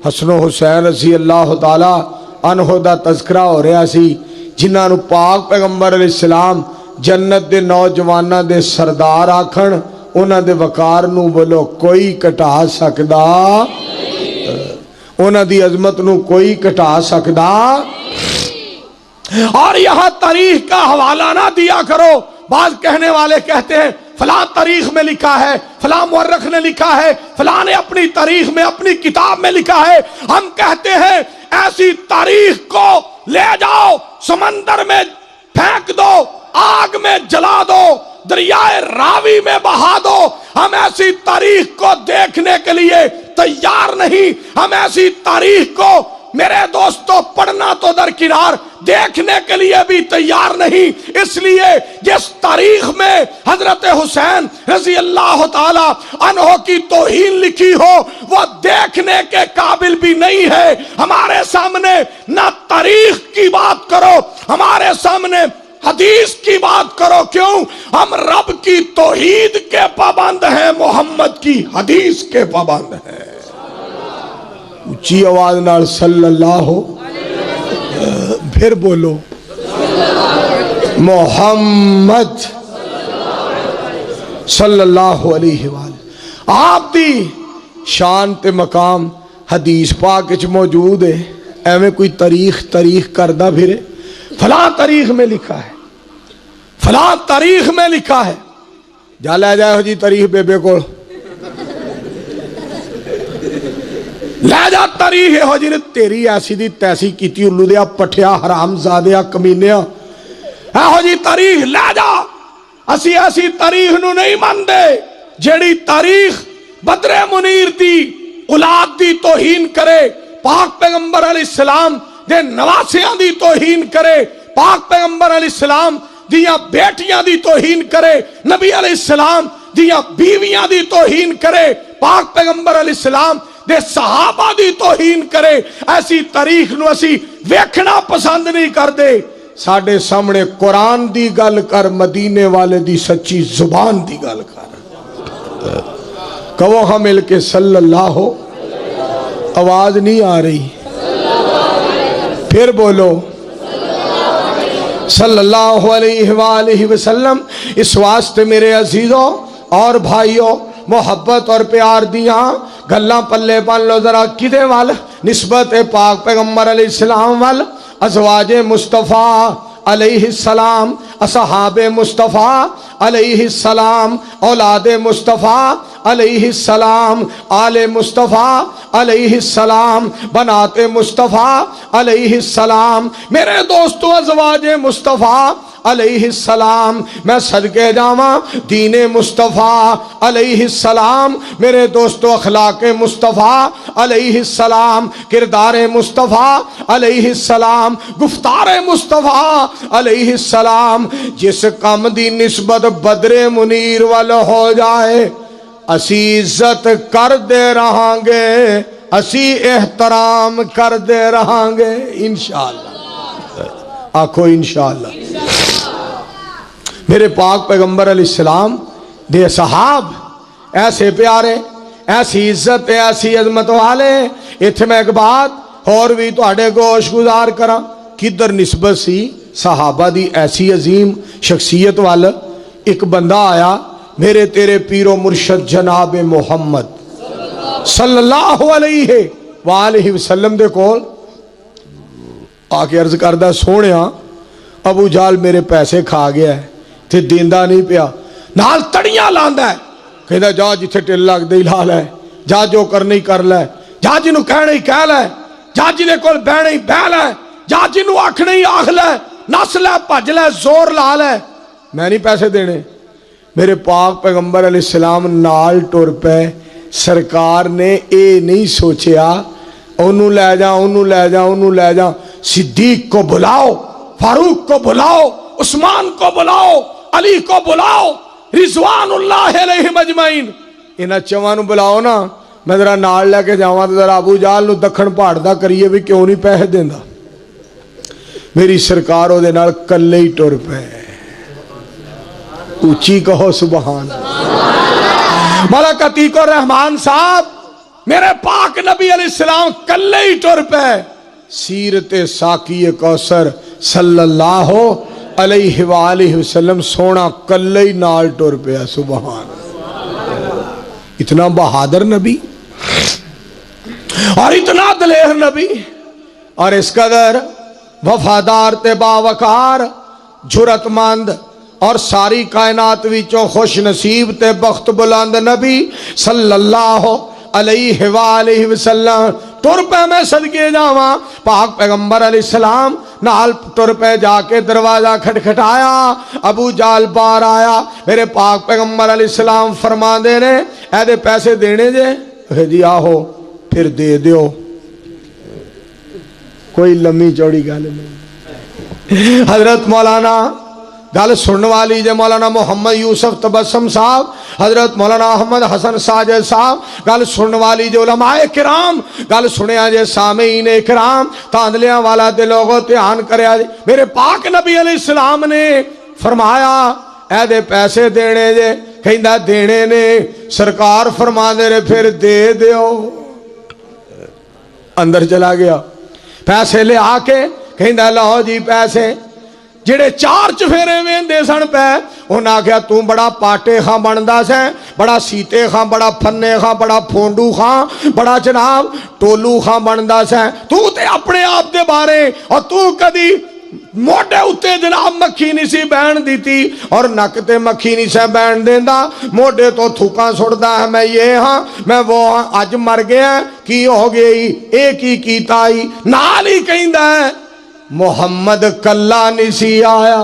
Speaker 2: حسن و حسین رضی اللہ تعالی عنہ دا تذکرہ ہو رہا سی، جنہاں نو پاک پیغمبر علیہ السلام جنت دے نوجواناں دے سردار آکھن، انہاں دے وقار نو بولو کوئی کٹا سکدا، انہاں دی عظمت نو کوئی کٹا سکدا۔ اور یہاں تاریخ کا حوالہ نہ دیا کرو۔ بعض کہنے والے کہتے ہیں فلاں تاریخ میں لکھا ہے، فلاں مورخ نے لکھا ہے، فلاں نے اپنی تاریخ میں اپنی کتاب میں لکھا ہے۔ ہم کہتے ہیں ایسی تاریخ کو لے جاؤ، سمندر میں پھینک دو، آگ میں جلا دو، دریائے راوی میں بہا دو، ہم ایسی تاریخ کو دیکھنے کے لیے تیار نہیں۔ ہم ایسی تاریخ کو میرے دوستو پڑھنا تو درکنار، دیکھنے کے لیے بھی تیار نہیں۔ اس لیے جس تاریخ میں حضرت حسین رضی اللہ تعالی عنہ کی توہین لکھی ہو وہ دیکھنے کے قابل بھی نہیں ہے۔ ہمارے سامنے نہ تاریخ کی بات کرو، ہمارے سامنے حدیث کی بات کرو۔ کیوں؟ ہم رب کی توحید کے پابند ہیں، محمد کی حدیث کے پابند ہیں۔ اونچی آواز نال صلی اللہ پھر بولو محمد صلی اللہ علیہ وآلہ۔ آپ دی شان تے مقام حدیث پاک وچ موجود ہے، ایویں کوئی تاریخ کردہ پھرے فلاں تاریخ میں لکھا ہے، فلاں تاریخ میں لکھا ہے، جا لے جائے ہو جی تاریخ بے کو لے جا تاریخ ہو جی نے تیری ایسی دی تیسی کیتی الو دیا پٹھیا حرام زادیا کمینیا ہو جی تاریخ لے جا۔ اسی ایسی تاریخ نو نہیں ماندے جیڑی تاریخ بدر منیر دی اولاد دی توہین کرے، پاک پیغمبر علیہ السلام دے نواسیاں دی توہین کرے، پاک پیغمبر علیہ السلام دیاں بیٹیاں دی توہین کرے، نبی علیہ السلام دیاں بیویاں دی توہین کرے، پاک پیغمبر علیہ السلام دے صحابہ دی توہین کرے۔ ایسی تاریخ نو اسی ویکھنا پسند نہیں کر دے۔ ساڈے سامنے قرآن دی گل کر، مدینے والے دی سچی زبان دی گل کر۔ کہو ہم مل کے صلی اللہ ہو، آواز نہیں آ رہی، پھر بولو صلی اللہ علیہ وآلہ وسلم۔ اس واسطے میرے عزیزوں اور بھائیوں، محبت اور پیار دیاں گلاں پلے پان لو ذرا کدے وال، نسبت پاک پیغمبر علیہ السلام وال، ازواج مصطفیٰ علیہ السلام، اصحاب مصطفیٰ علیہ السلام، اولاد مصطفیٰ علیہ السلام، آل مصطفیٰ علیہ السلام، بنات مصطفیٰ علیہ السلام، میرے دوستو ازواج مصطفیٰ علیہ السلام۔ میں صدقے جاواں دین مصطفیٰ علیہ السلام، میرے دوستو اخلاق مصطفیٰ علیہ السلام، کردار مصطفیٰ علیہ السلام، گفتار مصطفیٰ علیہ السلام۔ جس کم دی نسبت بدر منیر وال ہو جائے اسی عزت کر دے رہاں گے، اسی احترام کر دے رہاں گے انشاءاللہ۔ آکھو انشاءاللہ۔ میرے پاک پیغمبر علیہ السلام دے صحاب ایسے پیارے، ایسی عزت، ایسی عظمت والے۔ اتھے میں ایک بات اور بھی تو اڑے گوش گزار کرا، کدھر نسبت سی صحابہ دی ایسی عظیم شخصیت والا۔ ایک بندہ آیا، میرے تیرے پیر و مرشد جناب محمد صلی اللہ علیہ وآلہ وسلم دے کول آ کے عرض کردہ سونیا ابو جال میرے پیسے کھا گیا ہے تے دیندہ نہیں پیا نال تڑیاں لاندا ہے کہندا جا جتھے ٹل لگ دے لا لے جا جو کرنی کر لے جا جنوں کہنا ہی کہہ لے جا جنے کول بہنا ہی بہ لے جا جنوں آکھنا ہی آکھ لے نس لے بھج لے زور لا لے میں نہیں پیسے دینے میرے پاک پیغمبر علیہ السلام نال ٹر پے سرکار نے اے نہیں سوچیا انہوں لے جا انہوں لے جا انہوں لے جا صدیق کو بلاؤ فاروق کو بلاؤ عثمان کو بلاؤ علی کو بلاؤ رضوان اللہ علیہم اجمعین انہاں چواں نو بلاؤ نا میں ذرا نال لے کے جاواں تے ذرا ابو جہل نو دکھن پہاڑ دا کریے بھی کیوں نہیں پیسے دیندا میری سرکار او دے نال کلے ہی ٹر پے اونچی کہو سبحان مولا عتیق الرحمان صاحب میرے پاک نبی علیہ السلام کلے ہی ٹر پے سیرت ساقی کوثر صلی اللہ علیہ وآلہ وسلم سونا کلے ہی نال ٹر پیا سبحان اتنا بہادر نبی اور اتنا دلیر نبی اور اس قدر وفادار تے باوقار جرت مند اور ساری کائنات وچوں خوش نصیب تے بخت بلند نبی صلی اللہ علیہ وآلہ وسلم ٹر پہ میں صدقے جاواں پاک پیغمبر علیہ السلام نال ٹر پہ جا کے دروازہ کھٹکھٹایا ابو جال بار آیا میرے پاک پیغمبر علیہ السلام فرما دے نے اے دے پیسے دینے جے جی آہو پھر دے دیو کوئی لمبی چوڑی گل نہیں حضرت مولانا گل سننے والی جے مولانا محمد یوسف تبسم صاحب حضرت مولانا احمد حسن ساجد صاحب گل سننے والی جے علماء کرام گل سنیا جے سامعین کرام تاندلیاں والا دے لوگوں دھیان کریا جے میرے پاک نبی علیہ السلام نے فرمایا اے دے پیسے دینے جے کہندا دینے نے سرکار فرما دے رہے پھر دے دیو اندر چلا گیا پیسے لے آ کے کہندا لو جی پیسے جڑے چار چفیرے ویندے سن پہ انہاں آکھیا تو بڑا پاٹے خاں بندا سیں بڑا سیتے خاں بڑا پھنے خاں بڑا پھونڈو خاں بڑا جناب ٹولو خاں بندا سیں تو تے اپنے آپ دے بارے اور تو کدی موٹے اتے جناب مکھی نہیں سی بہن دیتی اور نک تے مکھی نہیں سے بہن دیندا موٹے تو تھوکاں سڑدا ہے میں یہ ہاں میں وہ ہاں اج مر گیا کی ہو گئی ایک ہی کیتا ہی نال ہی کہندا ہے محمد کلا نہیں سی آیا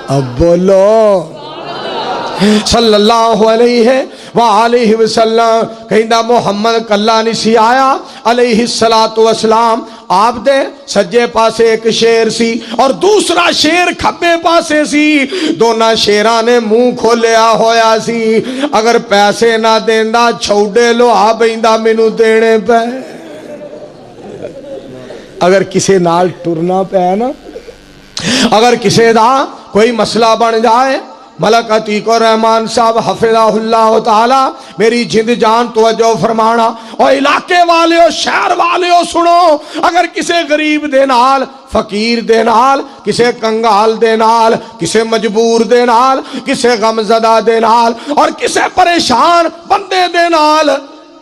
Speaker 2: اب بولو صلی اللہ علیہ وآلہ وسلم کہندا محمد کلا نہیں سی آیا علیہ السلام آپ دے سجے پاسے ایک شیر سی اور دوسرا شیر کھبے پاسے سی دونوں شیران نے منہ کھولیا ہویا سی اگر پیسے نہ دیندا چھوڑے لو آ بیندا مینوں دینے پے اگر کسے نال ٹرنا پہ نا اگر کسے دا کوئی مسئلہ بن جائے ملک عتیق الرحمان صاحب حفظہ اللہ تعالی میری جند جان توجہ فرمانا اور علاقے والے ہو شہر والے ہو سنو اگر کسے غریب دے نال فقیر دے نال کسے کنگال دے نال کسے مجبور دے نال کسے غمزدہ دے نال اور کسے پریشان بندے دے نال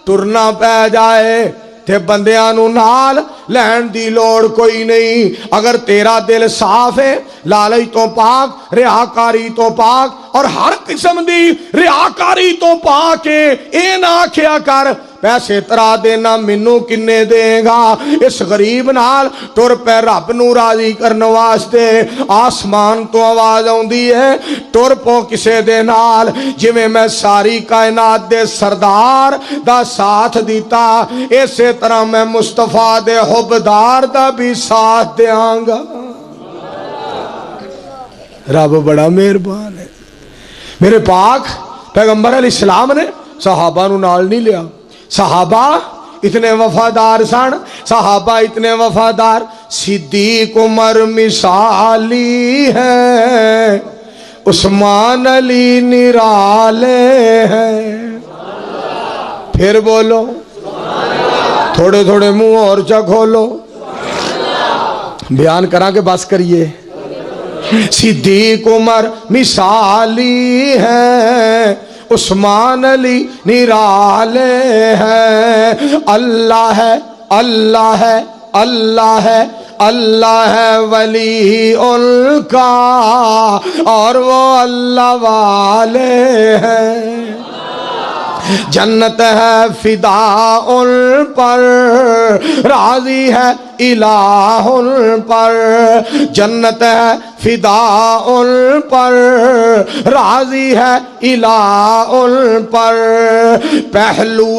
Speaker 2: ٹرنا پہ جائے تے بندیاں نو نال لین دی لوڑ کوئی نہیں اگر تیرا دل صاف ہے لالچ تو پاک ریاکاری تو پاک اور ہر قسم دی ریاکاری تو پاک ہے اے نہ کیا کر پیسے ترا دینا منو کنے دے گا اس غریب نال ٹر پہ رب نو راضی کرنے واسطے آسمان تو آواز آوندی ہے ٹر پو کسے دے نال جویں میں ساری کائنات دے سردار دا ساتھ دیتا اسی طرح میں مصطفیٰ دے حبدار دا بھی ساتھ دیاں گا رب بڑا مہربان ہے میرے پاک پیغمبر علیہ السلام نے صحابہ نو نال نہیں لیا صحابہ اتنے وفادار سن صحابہ اتنے وفادار صدیق عمر مثالی ہے عثمان علی نرالے ہیں پھر بولو تھوڑے تھوڑے منہ اور چا کھولو بیان کرا کے بس کریے صدیق عمر مثالی ہے عثمان علی نرالے ہیں اللہ ہے اللہ ہے اللہ ہے اللہ ہے ولی ان کا اور وہ اللہ والے ہیں جنت ہے فدا ان پر راضی ہے الہ ان پر جنت ہے فدا ان پر راضی ہے الہ ان پر پہلو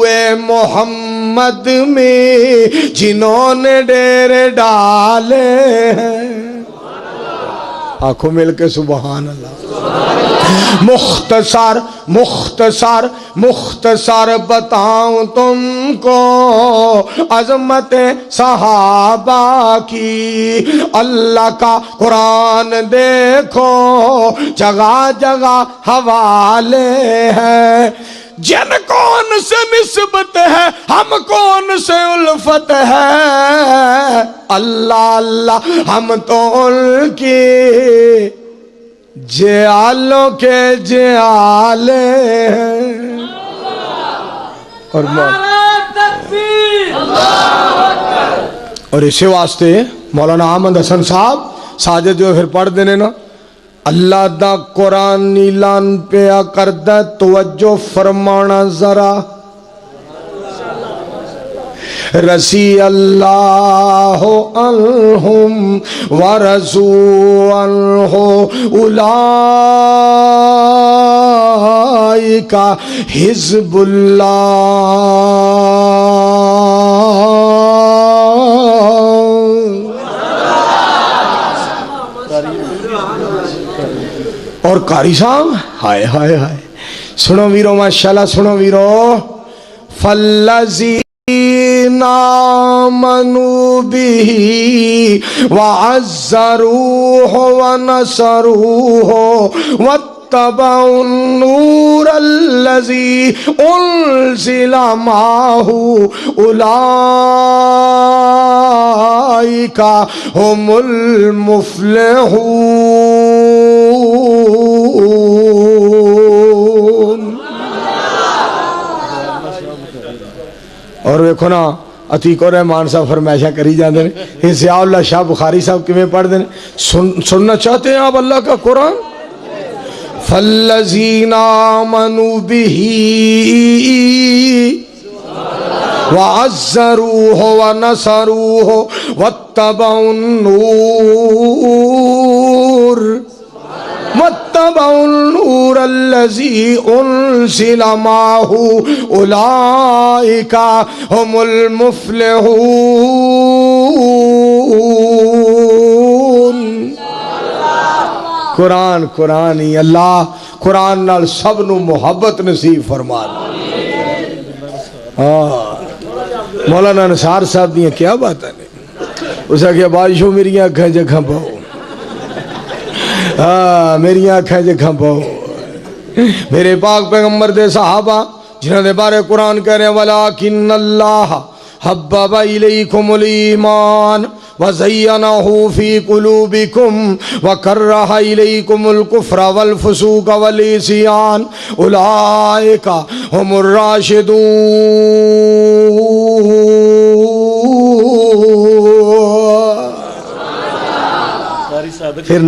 Speaker 2: محمد میں جنہوں نے ڈیرے ڈالے ہیں آنکھوں مل کے سبحان اللہ مختصر مختصر مختصر بتاؤں تم کو عظمت صحابہ کی اللہ کا قرآن دیکھو جگہ جگہ حوالے ہیں جن کو ان سے نسبت ہے ہم کو ان سے الفت ہے اللہ اللہ ہم تو ان کی جعالوں کے جعالے ہیں اور اسی واسطے مولانا احمد حسن صاحب ساجد جو پھر پڑھ دینے نا اللہ دا قرآن نیلان پیا کردہ توجہ فرمانا ذرا رضی اللہ عنہم ورضوا عنہ اولئک حزب اللہ اور قاری صاحب ہائے ہائے ہائے سنو ویرو ماشاءاللہ سنو ویرو فالذین آمنوا به وعزروه ونصروه واتبعوا النور الذي انزل معه اولئک هم المفلحون اور دیکھو نا عتیق الرحمان صاحب فرمائشاں کری جاندے ہیں یہ ضیاء اللہ شاہ بخاری صاحب کیویں پڑھ دیں سننا چاہتے ہیں آپ اللہ کا قرآن فالذین آمنوا به وعزروه ونصروه واتبعوا النور واتبعوا النور الذي انزل معه اولئك هم المفلحون قرآن قرآن ہی اللہ قرآن نال سب نو محبت نصیب فرما مولانا نثار صاحب دیاں کیا بات ہے اسے کیا بارشوں میری آنکھیں جگہ بہو میری آنکھیں جگہ بہو میرے پاک پیغمبر دے صحابہ جنہوں نے بارے قرآن کہہ رہے ہیں وَلَكِنَّ اللَّهَ حَبَّبَ إِلَيْكُمُ الْإِيمَانَ وَزَيَّنَهُ فِي قُلُوبِكُمْ وَكَرَّهَ إِلَيْكُمُ الْكُفْرَ وَالْفُسُوقَ وَالْعِصْيَانَ أُولَئِكَ هُمُ الراشدون پھر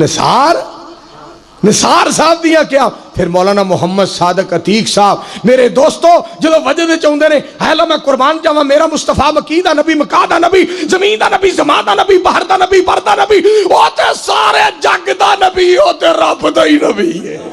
Speaker 2: نثار صاحب دیا کیا پھر مولانا محمد صادق عتیق صاحب میرے دوستو جلو وجہ دے چاہندے نے حیلہ میں قربان جاواں میرا مصطفیٰ مکیدہ نبی مکادہ نبی زمین دا نبی زمان دا نبی بحر دا نبی بر دا نبی ہوتے سارے جگ دا نبی ہوتے رب دا ہی نبی ہے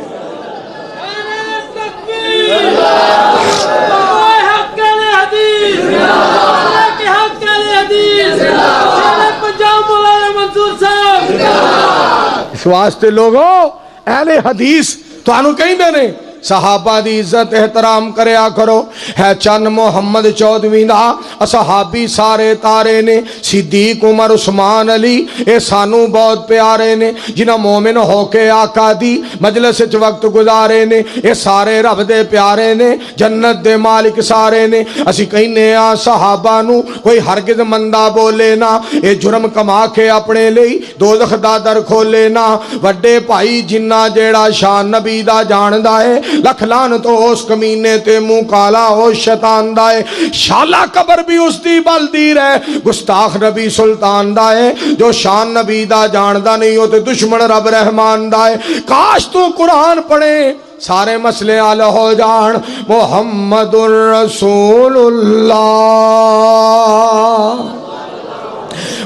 Speaker 2: اس واسطے لوگوں اہل حدیث تو انہوں کہیں دینے صحابہ دی عزت احترام کریا کرو ہے چند محمد چودھویں دا صحابی سارے تارے نے صدیق عمر عثمان علی اے سانو بہت پیارے نے جنہ مومن ہو کے آقا دی مجلس چ وقت گزارے نے اے سارے رب دے پیارے نے جنت دے مالک سارے نے اسی کہنے آ صحابہ نو کوئی ہرگز مندہ بولے نا اے جرم کما کے اپنے لئی دوزخ دا در کھولے نا وڈے بھائی جنہ جیڑا شان نبی دا جان دا ہے لکھ لعنت ہو اس کمینے تے منہ کالا ہو شیطان دا ہے شالا قبر بھی اس دی بل دی رہے گستاخ نبی سلطان دا ہے جو شان نبی دا جاندہ نہیں ہوتے دشمن رب رحمان دا ہے کاش تو قرآن پڑھے سارے مسئلے حل ہو جان محمد الرسول اللہ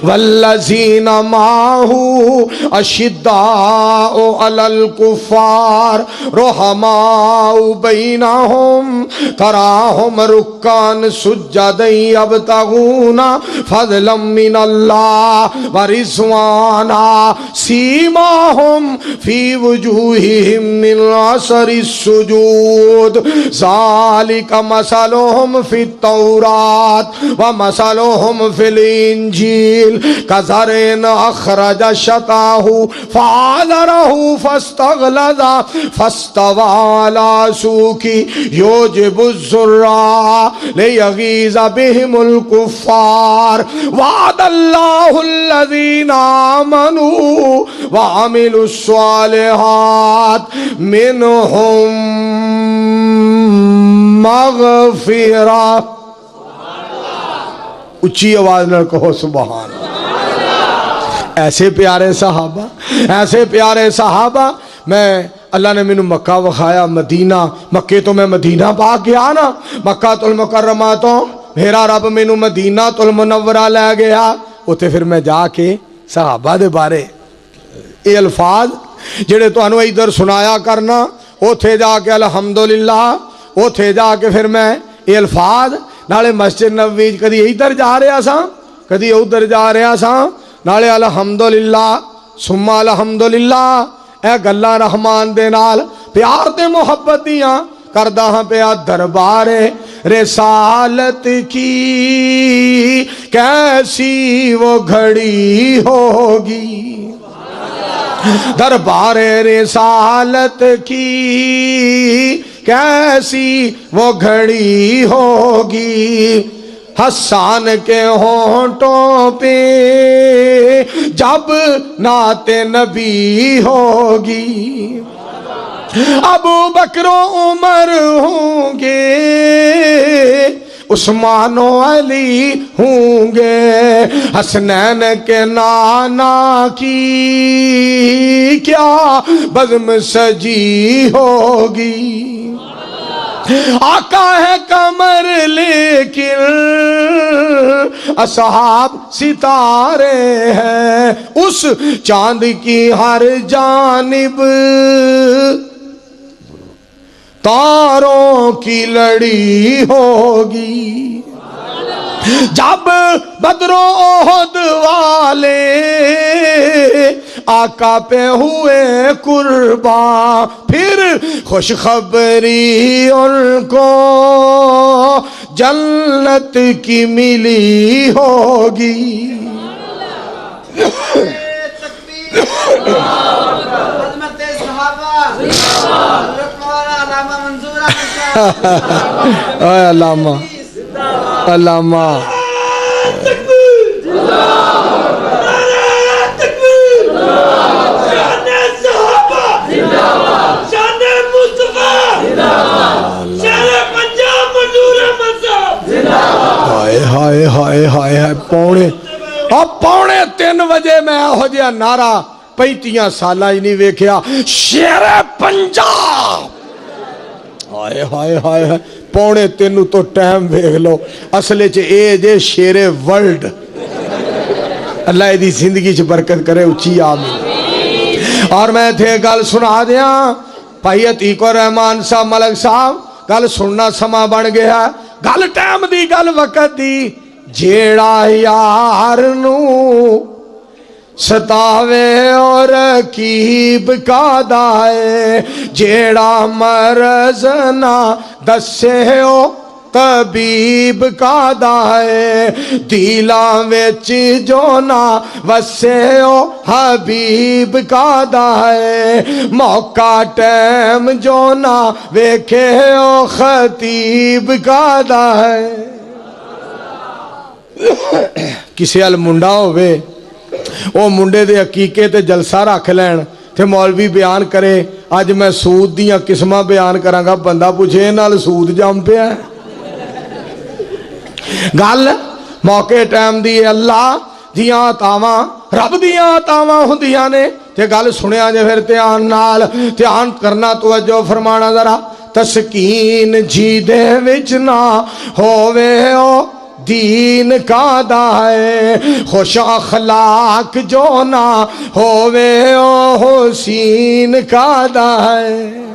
Speaker 2: والذین معہ اشداء علی الکفار رحماء بینہم تراہم رکان سجدا یبتغون فضلا من اللہ ورضوانا سیماہم فی وجوہہم من اثر السجود ذالک مثلہم فی التوراۃ ومثلہم فی الانجیل كزرع أخرج شطاه فآزره فاستغلظ فاستوى على سوقه يعجب الزراع ليغيظ بهم الكفار وعد الله الذين آمنوا وعملوا الصالحات منهم مغفرة اچھی آواز نہ کہو سبحان اللہ ایسے پیارے صحابہ میں اللہ نے مینوں مکہ وکھایا مدینہ مکے تو میں مدینہ پا گیا نا مکہ المکرمہ تو میرا رب مینوں مدینہ المنورہ لے گیا اوتے پھر میں جا کے صحابہ دے بارے اے الفاظ جڑے تانوں ادھر سنایا کرنا اوتھے جا کے الحمدللہ اوتھے جا کے پھر میں اے الفاظ نالے مسجد نبوی کدی ادھر جا رہا سا کدی ادھر جا رہا سا نالے الحمدللہ ثم الحمدللہ اے گلاں رحمان دے نال پیار تے محبت دیاں کردہ ہاں پیا دربار رسالت کی کیسی وہ گھڑی ہوگی دربار رسالت کی کیسی وہ گھڑی ہوگی حسان کے ہونٹوں پہ جب نعت نبی ہوگی ابو بکر و عمر ہوں گے عثمان و علی ہوں گے حسنین کے نانا کی کیا بزم سجی ہوگی آقا ہے قمر لیکن اصحاب ستارے ہیں اس چاند کی ہر جانب تاروں کی لڑی ہوگی جب بدر و احد والے آقا پہ ہوئے قربان پھر خوشخبری ان کو جنت کی ملی ہوگی اے علامہ علامہ ہائے ہائے ہائے ہائے پونے 3 بجے میں ہو جیا نعرہ 35 سالہ ہی نہیں ویکھیا شیر پنجاب ہائے ہائے ہائے پونے 3 تو ٹائم ویکھ لو اصلے چ اے جے شیر ورلڈ اللہ دی زندگی چ برکت کرے اچھی آمین اور میں تھے گل سنا دیاں بھائی عتیق الرحمان صاحب ملک صاحب گل سننا سما بن گیا گل ٹائم دی گل وقت دی جیڑا یار نو ستاوے اور رقیب کا دائے جیڑا مرض نہ دسے او طبیب کا دائے دیلاں وچ جو نہ وسے او حبیب کا دائے موقع ٹائم جو نہ ویکھے او خطیب کا دائے کسی ال منڈا ہوئے او منڈے دے عقیقے تے جلسہ رکھ لین تے مولوی بیان کرے اج میں سود دیاں قسماں بیان کراں گا بندہ پوچھے نال سود جم پیا گل موقع ٹائم دی اللہ دیاں عطاواں رب دیاں عطاواں ہوندیاں نے تے گل سنیا جے پھر دھیان کرنا توجہ فرمانا ذرا تسکین جی دے وچ نہ ہووے او دین کا دائے خوش اخلاق جو نہ ہووے او حسین کا دائے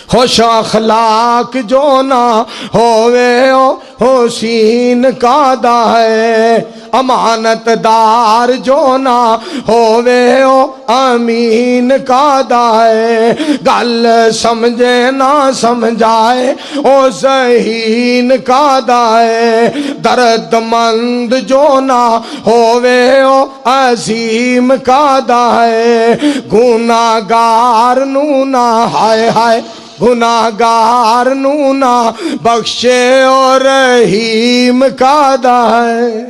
Speaker 2: خوش اخلاق جو نہ ہووے او حسین کا دائے امانت دار جو نہ ہووے او امین کا دائے گل سمجھے نہ سمجھائے او ذہین کا دائے درد مند جو نہ ہووے او عظیم کا دائے گناہگار نو نہ ہائے ہائے گناہگار نو نہ بخشے اور رحیم کا دائے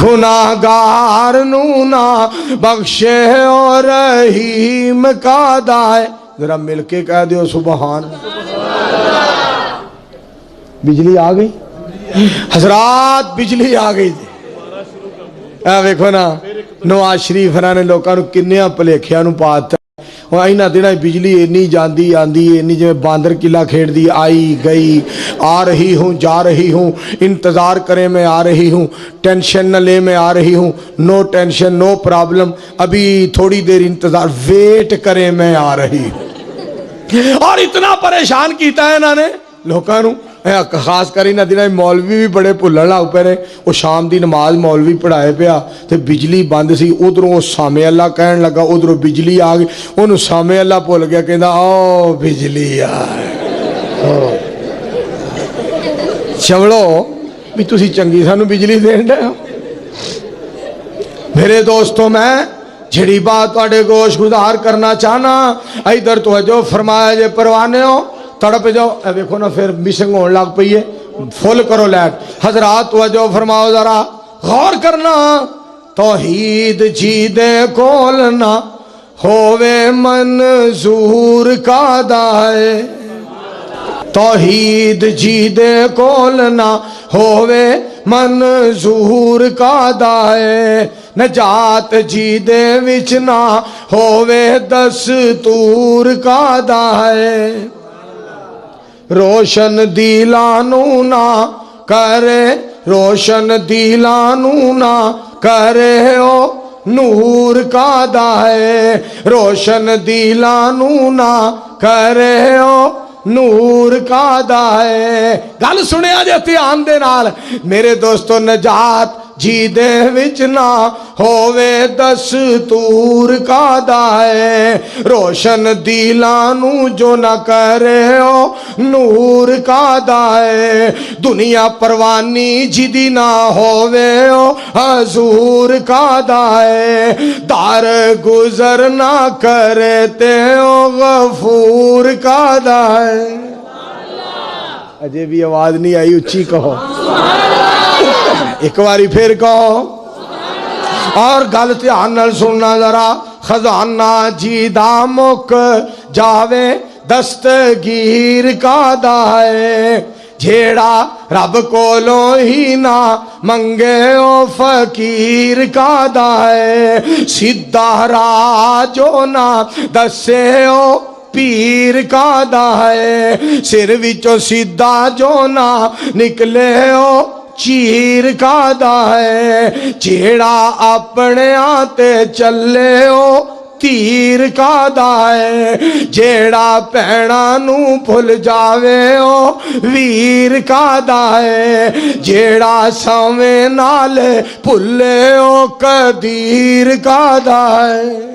Speaker 2: گناہگار نو نہ بخشے اور رحیم کا دائے ذرا مل کے کہہ دیو سبحان بجلی آ گئی حضرات بجلی آ گئی ویکھو نا نواز شریف نے لوگوں نے کنیا پلیکھیا نو پاتا اینا دینا بجلی اینی جاندی آندی اینی جو باندر قلعہ کھیڑ دی آئی گئی آ رہی ہوں جا رہی ہوں انتظار کریں میں آ رہی ہوں ٹینشن نہ لے میں آ رہی ہوں نو ٹینشن نو پرابلم ابھی تھوڑی دیر انتظار ویٹ کریں میں آ رہی ہوں اور اتنا پریشان کیتا ہے انہوں نے لوگوں خاص کر انہاں دناں مولوی بھی بڑے بھلن لگ پے نے وہ شام دی نماز مولوی پڑھائے پیا تے بجلی بند سی ادھروں سامع اللہ کہن لگا ادھروں بجلی آ گئی انہوں سامع اللہ بھول گیا کہندا او بجلی آئے چمڑو بھی تسی چنگی سانو بجلی دین دے میرے دوستوں میں جڑی بات تواڈے گوش گزار کرنا چاہنا ادھر توجہ فرمایا جے پروانے ہو تڑپ جاؤ اے دیکھو نا پھر مسنگ ہون لگ پئی ہے فل کرو لائٹ حضرات توجہ فرماؤ ذرا غور کرنا توحید جی دے کول نہ ہووے منظور کا دائے توحید جی دے کول نہ ہووے منظور کا دائے نجات جی دے وچ نہ ہووے دستور کا دائے روشن دیلانو نہ کرے روشن دیلانو نہ کرے او نور کا دائے روشن دیلانو نہ کرے او نور کا دائے گل سنیا جے دھیان دے نال میرے دوستو نجات جی دے وچ نہ ہووے دستور کا دائے روشن دیلانو جو نہ کرے او نور کا دائے دنیا پروانی جدی نہ ہووے او حضور کا دائے دار گزر نہ کرے تے او غفور کا دائے اجے بھی آواز نہیں آئی اچھی کہو ایک باری پھر کہو اور گل دھیان نال سننا ذرا خزانہ جی دا مک جاوے دستگیر کا دائے جھیڑا رب کولوں ہی نہ منگے او فقیر کا دائے سیدھا راہ جو نہ دسے او پیر کا دائے سر وچوں سیدھا جو نہ نکلے او چیر کا دائے جیڑا اپنے آتے چلے او تیر کا دائے جیڑا پیڑا نو بھول جاوے او ویر کا دائے جیڑا سویں نالے بھلے او قدیر کا دائے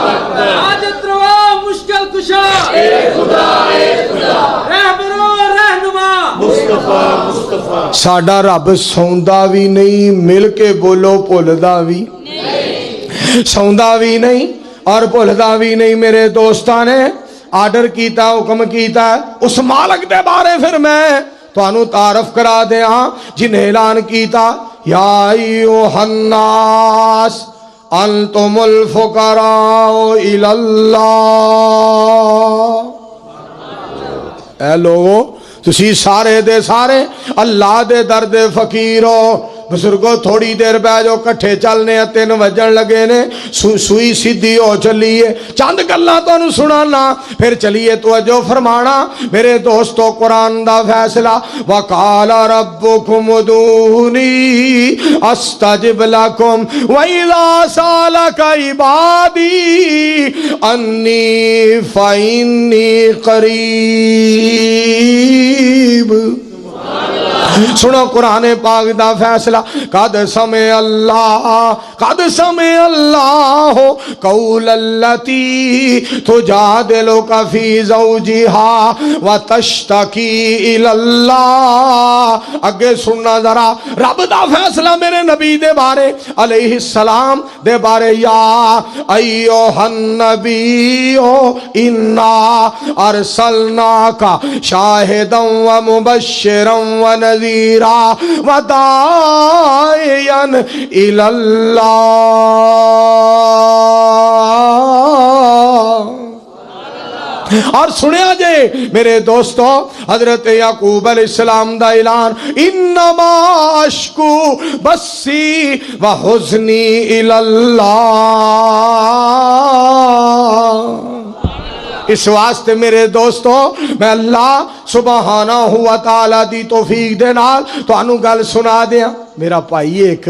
Speaker 3: حاجت روا مشکل کشا رہبرو رہنما مصطفیٰ
Speaker 2: ساڈا رب سوندا بھی نہیں مل کے بولو بھولدا بھی سوندا بھی نہیں اور بھولدا بھی نہیں میرے دوستاں نے آرڈر کیتا حکم کیتا ہے اس مالک دے بارے پھر میں تانوں تعارف کرا دیاں جن اعلان کیتا یا ایھا الناس انتم الفقراء الی اللہ، اے لوگو تسی سارے دے سارے اللہ دے در دے فقیر ہو۔ بزرگوں تھوڑی دیر بہ جو کٹھے چلنے 3 وجن لگے نے، سوئی سیدھی ہو چلیے، چند گلاں تانوں سنانا پھر چلیے توجہ فرمانا میرے دوستو۔ قرآن دا فیصلہ وقال ربکم ادعونی استجب لکم واذا سالک عبادی انی فانی قریب۔ سنو قرآن پاک دا فیصلہ، قد سمع اللہ قول التی تجادلک فی زوجہا وتشتکی الی اللہ۔ اگے سننا ذرا رب دا فیصلہ میرے نبی دے بارے علیہ السلام دے بارے، یا ایھا النبی انا ارسلناک شاہدا ومبشرا ونذیرا وداعیا الی اللہ۔ اور سنیا جے میرے دوستو حضرت یعقوب علیہ السلام دا اعلان، انما اشکو بسی وحزنی الی اللہ۔ اس واسطے میرے دوستو میں اللہ سبحانہ و تعالی دی توفیق دے نال تانوں گل سنا دیاں۔ میرا بھائی ایک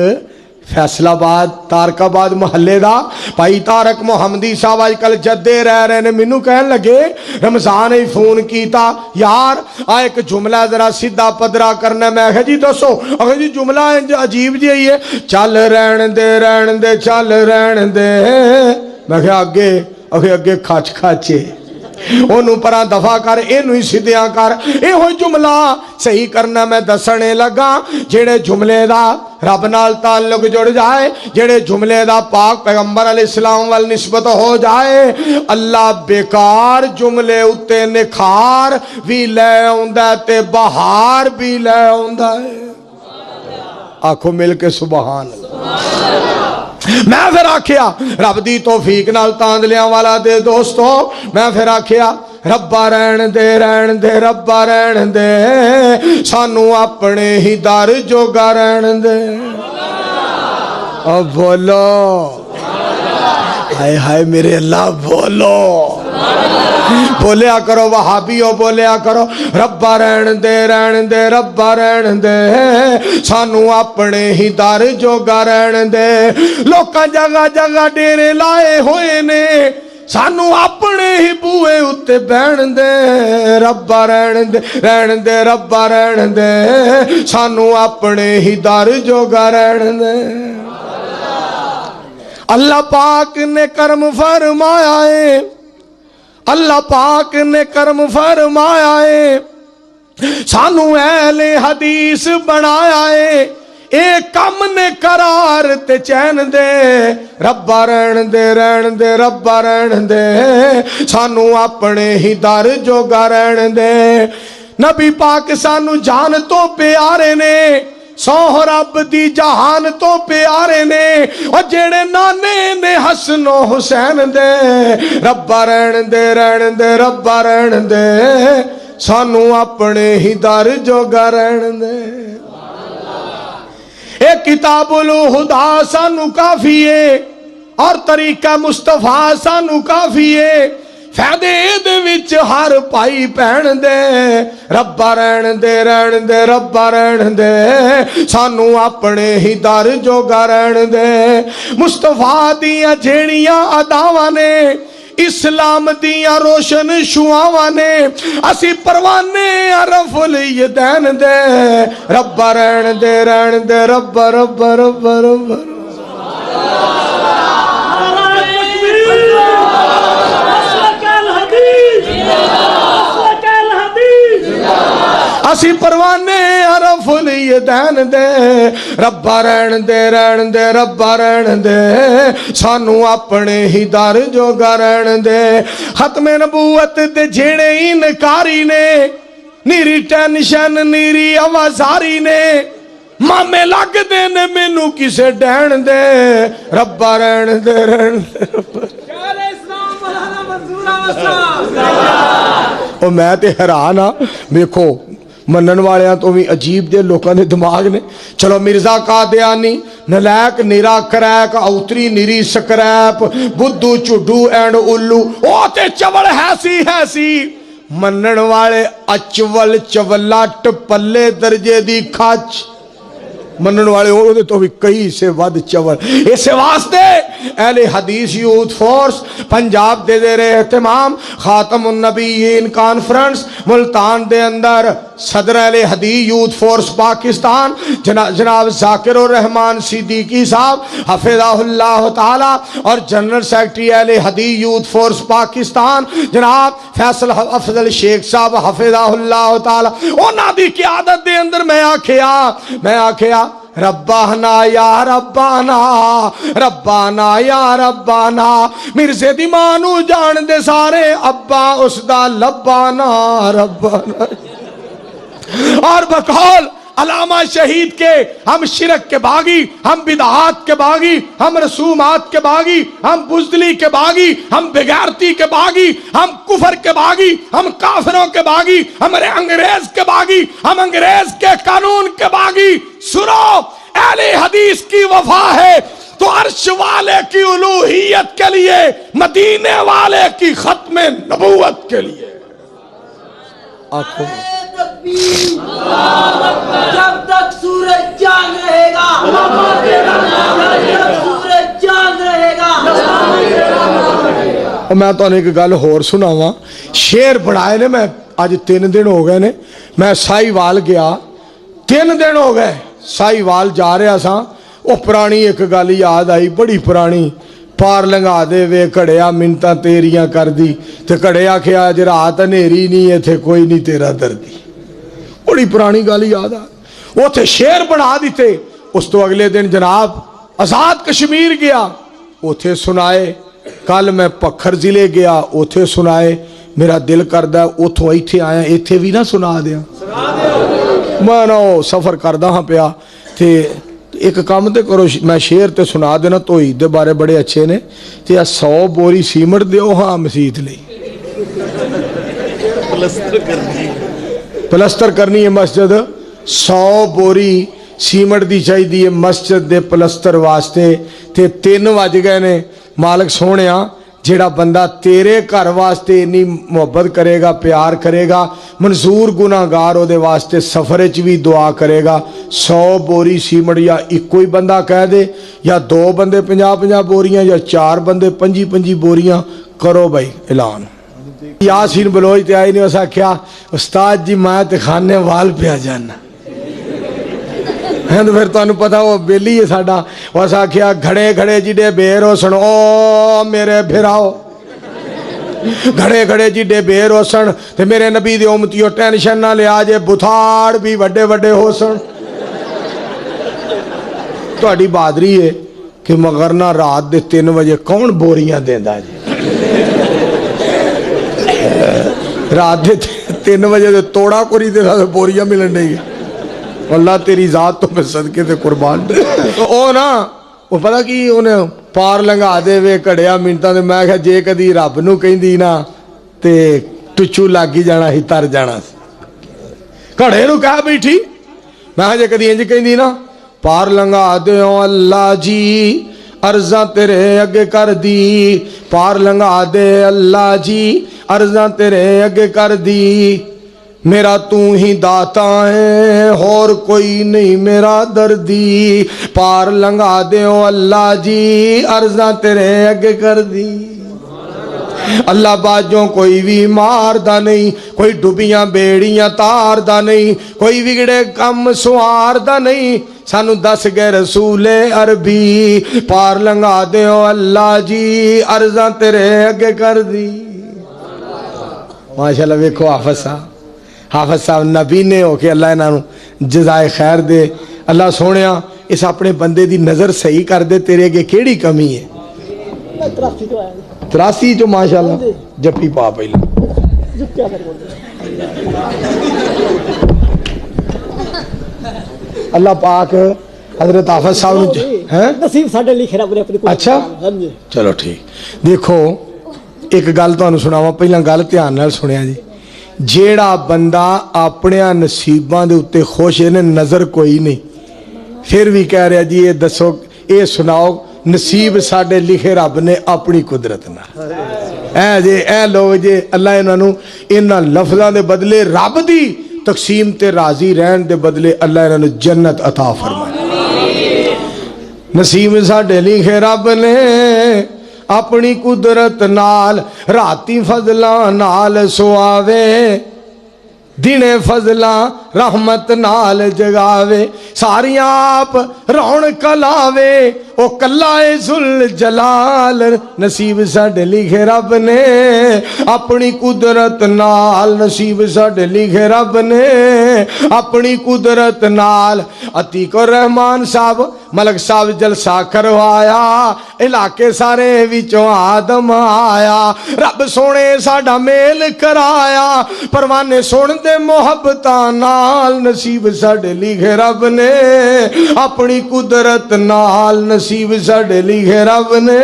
Speaker 2: فیصلہ آباد تارک آباد محلے دا بھائی تارک محمدی صاحب آج کل جدے رہ رہے نے، مینوں کہن لگے رمضان ہی فون کیتا یار ایک جملہ ذرا سیدھا پدرا کرنا۔ میں کہا جی دسو، اگر جی جملہ عجیب جی ہے، چل رہن دے چل رہن دے۔ میں کہا اگے کھچ کھچے انہوں پرا دفع کر، اینو ہی سیدھیاں کر، اے ہوئی جملہ صحیح کرنا میں دسنے لگا۔ جڑے جملے دا رب نال تعلق جڑ جائے، جڑے جملے دا پاک پیغمبر علیہ السلام وال نسبت ہو جائے، اللہ بیکار جملے اتے نکھار بھی لے آندا تے بہار بھی لے آندا ہے۔ آنکھوں مل کے سبحان اللہ۔ میں پھر آکھیا رب دی توفیق نال تاندلیاں والا دے دوستو، میں پھر آکھیا ربا رہن دے ربا رہن دے سانو اپنے ہی در جوگا رہن دے۔ اب بولو ہائے ہائے میرے اللہ، بولو بولیا کرو وہابیو، بولیا کرو ربا رہن دے ربا رہن دے سانو اپنے ہی در جوگا رہن دے۔ لوکاں جگہ جگہ ڈیرے لائے ہوئے نے، سانو اپنے ہی بوئے اتے بہن دے ربا رہن دے ربا رہن دے سانو اپنے ہی در جوگا رہن دے۔ اللہ پاک نے کرم فرمایا ہے، اللہ پاک نے کرم فرمایا ہے، سانو اہل حدیث بنایا ہے، ایک کم نے قرار تے چین دے ربا رہن دے ربا رہن دے سانو اپنے ہی در جوگا رہن دے۔ نبی پاک سانو جان تو پیارے نے، سوہ رب دی جہان تو پیارے نے، اور جیڑے نانے نے حسن و حسین دے ربا رہن دے ربا رہن دے سانو اپنے ہی در جوگا رہن دے۔ ایک کتاب الہدا سانو کافی ہے اور طریقہ مصطفیٰ سانو کافی ہے، فائدے دے وچ ہر پائی پہن دے ربا رہن دے ربا رہن دے سانو اپنے ہی در جوگا رہن دے۔ مصطفیٰ دیاں جھیڑیاں اداواں نے، اسلام دیاں روشن شعاواں نے، اسی پروانے عرف الیدین دے ربا رہن دے ربا ربا ربا ربا اسی پروانے طرف الیدین دے ربا رہن دے ربا رہن دے سانو اپنے ہی در جو رہن دے ختم نبوت دے جھیڑے انکاری نے نیری ٹینشن نیری آوازاری نے مامے لگ دے نے مینو کسے ڈین دے ربا رہن دے
Speaker 3: شیخ اسلام مولانا منظور احمد صاحب
Speaker 2: او میں تے حیران ہاں ویکھو منن والیاں تو بھی عجیب دے لوکاں دے دماغ نے چلو Mirza Qadiani نلائک نیرا crack اوتری NEERI scrap بدھو چڈو and الو او تے چول ہے منن والے اچول چولٹ پلے درجے دی کھچ منن والے ہوتے تو بھی کئی سے ود چول اس واسطے اہل حدیث یوتھ فورس پنجاب دے دے رہے اہتمام خاتم النبیین کانفرنس ملتان دے اندر صدر اہل حدیث یوتھ فورس پاکستان جناب ذاکر الرحمان صدیقی صاحب حفظہ اللہ تعالی اور جنرل سیکٹری اہل حدیث یوتھ فورس پاکستان جناب فیصل افضل شیخ صاحب حفظہ اللہ تعالی اونا دی قیادت دے اندر میں آکھیا ربانا یا ربانا ربانا یا ربانا مرزے دی مانو جان دے سارے ابا اس دا لبانا ربانا اور بقول علامہ شہید کے ہم شرک کے باغی ہم بدعات کے باغی ہم رسومات کے باغی ہم بزدلی کے باغی ہم بغیرتی کے باغی ہم کفر کے باغی ہم کافروں کے باغی ہم انگریز کے باغی ہم انگریز کے قانون کے باغی سنو اہل حدیث کی وفا ہے تو عرش والے کی الوہیت کے لیے مدینے والے کی ختم نبوت کے لیے آنکھوں
Speaker 3: جب تک سورج چاند رہے گا جب تک سورج چاند رہے گا
Speaker 2: میں تو ایک گل ہور سناواں شیر بڑھائے نے میں آج 3 دن ہو گئے نے میں سائی وال گیا 3 دن ہو گئے سائی وال جا رہا سا وہ پرانی ایک گل یاد آئی بڑی پرانی پار لنگا دے وے کڑیا منتاں تیریاں کر دی تے کڑیا کیا اج رات نیری نہیں ہے تھے کوئی نہیں تیرا دردی بڑی پرانی گل یاد آ وہ تھے شیر بنا دیتے اس تو اگلے دن جناب آزاد کشمیر گیا اوتھے سنائے کل میں پکھر ضلع گیا اوتھے سنائے میرا دل کردہ اوتھوں ایتھے آیا ایتھے بھی نہ سنا دیا میں نہ سفر کردہ ہاں پیا تے ایک کام تے کرو میں شیر تے سنا دینا تو ہی دے بارے بڑے اچھے نے تے 100 بوری سیمٹ دیو ہاں مسیت لئی پلستر کرنی ہے مسجد 100 بوری سیمٹ دی چاہی دی مسجد دے پلستر واسطے تے 3 وج گئے نے مالک سونیا جیڑا بندہ تیرے گھر واسطے انی محبت کرے گا پیار کرے گا منظور گناہگار ہو دے واسطے سفر چ بھی دعا کرے گا 100 بوری سیمٹ یا ایک کوئی بندہ کہہ دے یا 2 بندے 50 بوریاں یا 4 بندے 5 بوریاں کرو بھائی اعلان یاسین بلوچ تے آئی نہیں اسا کیا استاد جی میں تے خانے وال پہ آ جانا تو پھر تو انہوں پتا وہ بیلی ہے ساڑا واسا کیا گھڑے گھڑے جیڈے بیر ہو سن او میرے بھراؤ گھڑے گھڑے جیڈے بیر ہو سن تے میرے نبی دے امتیو ٹینشن نہ لے آجے بتھاڑ بھی وڈے وڈے ہو سن تو اڈی بادری ہے کہ مغرنہ رات دے 3 بجے کون بوریاں دیندہ جی رات دے 3 بجے دے توڑا کوری دے ساتھ بوریاں ملن نہیں گئے اللہ تیری ذات تو میں صدقے تے قربان دے او نا وہ پتا کی انہیں پار لنگا دے وے کڑیا منٹاں دے میں کہا جے کدی رب نو کہیں دی نا تے ٹچو لاگی جانا ہی تر جانا کڑے نو کہا بیٹھی میں کہا جے کدی انج کہیں دی نا پار لنگا دے اللہ جی عرضاں تیرے اگے کر دی پار لنگا دے اللہ جی عرضاں تیرے اگے کر دی میرا تو ہی داتا ہے اور کوئی نہیں میرا دردی پار لنگا دے اللہ جی عرضاں تیرے اگے کر دی اللہ باجوں کوئی بھی مار دا نہیں کوئی ڈوبیاں بیڑیاں تار دا نہیں کوئی وگڑے کم سوار دا نہیں سانو 10 گئے رسول عربی پار لنگا دے اللہ جی عرضاں تیرے اگے کر دی ماشاءاللہ ویکھو حافظ صاحب نبی نے ہو کے اللہ انہوں جزائے خیر دے اللہ سونیا اس اپنے بندے دی نظر صحیح کر دے تیرے اگے کیڑی کمی ہے 83 جو ماشاءاللہ جپی پا پہلا اللہ پاک حضرت حافظ صاحب
Speaker 4: نصیب ساڈے لکھے رب نے اپنی
Speaker 2: اچھا چلو ٹھیک دیکھو ایک گل تانوں سناواں پہلا گل دھیان نال سنیا جی جیڑا بندہ اپنے نصیباں دے اتے خوش ہے نظر کوئی نہیں پھر بھی کہہ رہا جی یہ دسو یہ سناؤ نصیب ساڈے لکھے رب نے اپنی قدرت نال اے لوگ جے اللہ انہاں انہاں لفظاں دے بدلے رب دی تقسیم تے راضی رہن دے بدلے اللہ انہاں جنت عطا فرمائے نصیب ساڈے لکھے رب نے اپنی قدرت نال راتی فضلاں نال سواوے دنے فضلاں رحمت نال جگاوے ساریاں آپ رونق لاوے او کلا ذل جلال نصیب ساڈے لکھے رب نے اپنی قدرت نال نصیب ساڈے لکھے رب نے اپنی قدرت نال عتیق الرحمان صاحب ملک صاحب جلسہ کروایا علاقے سارے وچوں آدم آیا رب سونے ساڈا میل کرایا پروانے سن دے محبتاں نال نصیب ساڈے لکھے رب نے اپنی قدرت نال نصیب ساڈے لکھے رب نے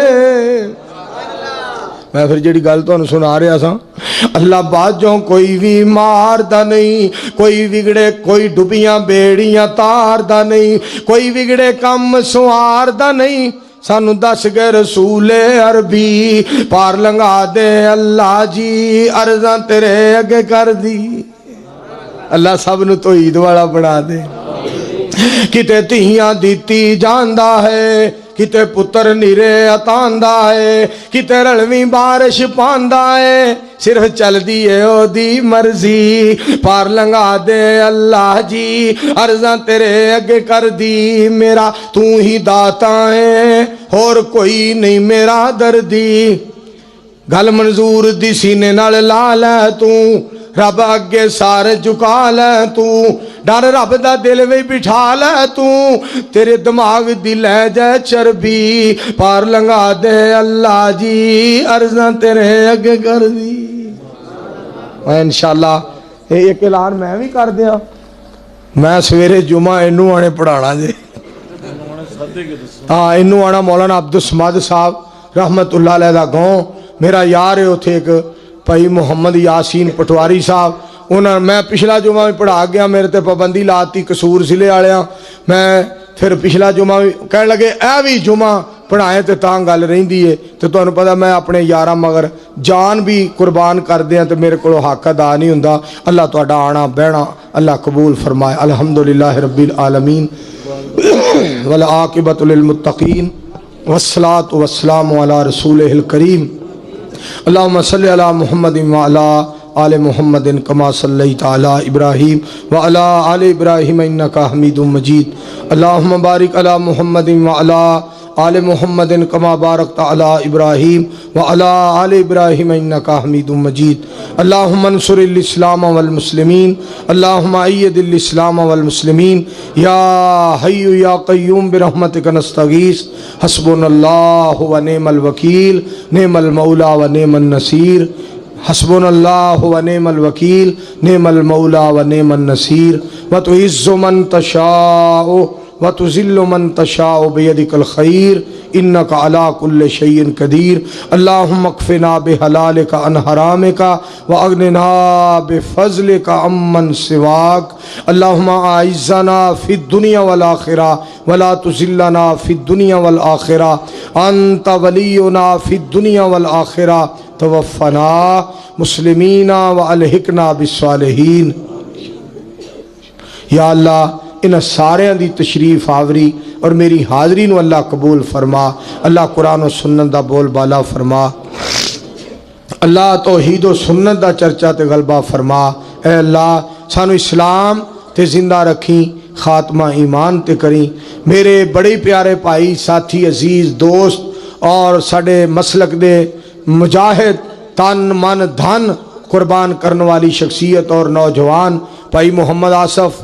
Speaker 2: میں پھر جڑی گل تانوں سنا رہا سا اللہ باجوں کوئی بھی ماردا نہیں کوئی بگڑے کوئی ڈبیاں بیڑیاں تاردا نہیں کوئی بگڑے کم سواردا نہیں سانو دس گئے رسول عربی پار لنگا دے اللہ جی عرضاں تیرے اگے کر دی اللہ سب نو تو عید والا بنا دے کتے تیاں دیتی جاندہ ہے کتے پتر نیرے اتاندہ ہے کتے رلویں بارش پاندہ ہے صرف چل دیئے او دی مرضی پار لنگا دے اللہ جی عرضاں تیرے اگے کر دی میرا تو ہی داتا ہے اور کوئی نہیں میرا دردی گل منظور دی سینے نال لا لے تو رب اگے سارے جھکا لے تو ڈر رب دا دل وی بٹھا لے تو تیرے دماغ دی لے جائے چربی پار لنگا دے اللہ جی عرضاں تیرے اگے کر دی انشاءاللہ ایک اعلان میں بھی کر دیا میں سویرے جمعہ انہوں آنے پڑھانا جے انہوں آنا مولانا عبدالسمد صاحب رحمت اللہ علیہ دا گاؤں میرا یار ہے اتھے ایک بھائی محمد یاسین پٹواری صاحب انہوں میں پچھلا جمعہ بھی پڑھا گیا میرے تے پابندی لاتی قصور ضلع والےاں میں پھر پچھلا جمعہ بھی کہنے لگے اے بھی جمعہ پڑھائے تے تاں گل رہندی ہے تے تانوں پتہ میں اپنے یاراں مگر جان بھی قربان کر دیاں تے میرے کولوں حق ادا نہیں ہوندا اللہ تہاڈا آنا بہنا اللہ قبول فرمائے الحمدللہ رب العالمین والعاقبۃ للمتقین والصلاۃ والسلام علی رسولہ الکریم اللہم صلی علی محمد وعلی آل محمد کما صلیت علی ابراہیم وعلی آل ابراہیم انکا حمید مجید اللہم بارک علی محمد وعلی آل محمد کما بارکت علی ابراہیم وعلی آل ابراہیم انکا حمید مجید اللہم انصر الاسلام والمسلمین اللہم اید الاسلام والمسلمین یا حی یا قیوم برحمتک نستغیث حسبنا اللہ و نعم الوکیل نعم المولا و نعم النصیر حسبنا اللہ و نعم الوکیل نعم المولا و نعم النصیر وتعز من تشاء وتذل من تشاء بيدك الخير انك على كل شيء قدير اللهم اكفنا بحلالك عن حرامك واغننا بفضلك عمن سواك اللهم اعزنا في الدنيا والاخره ولا تذلنا في الدنيا والاخره انت ولينا في الدنيا والاخره توفنا مسلمین والحقنا بالصالحین یا اللہ ان سارے دی تشریف آوری اور میری حاضری نو اللہ قبول فرما اللہ قرآن و سنت دا بول بالا فرما اللہ توحید و سنت دا چرچا تے غلبہ فرما اے اللہ سانو اسلام تے زندہ رکھیں خاتمہ ایمان تے کریں میرے بڑے پیارے بھائی ساتھی عزیز دوست اور ساڈے مسلک دے مجاہد تن من دھن قربان کرنے والی شخصیت اور نوجوان بھائی محمد آصف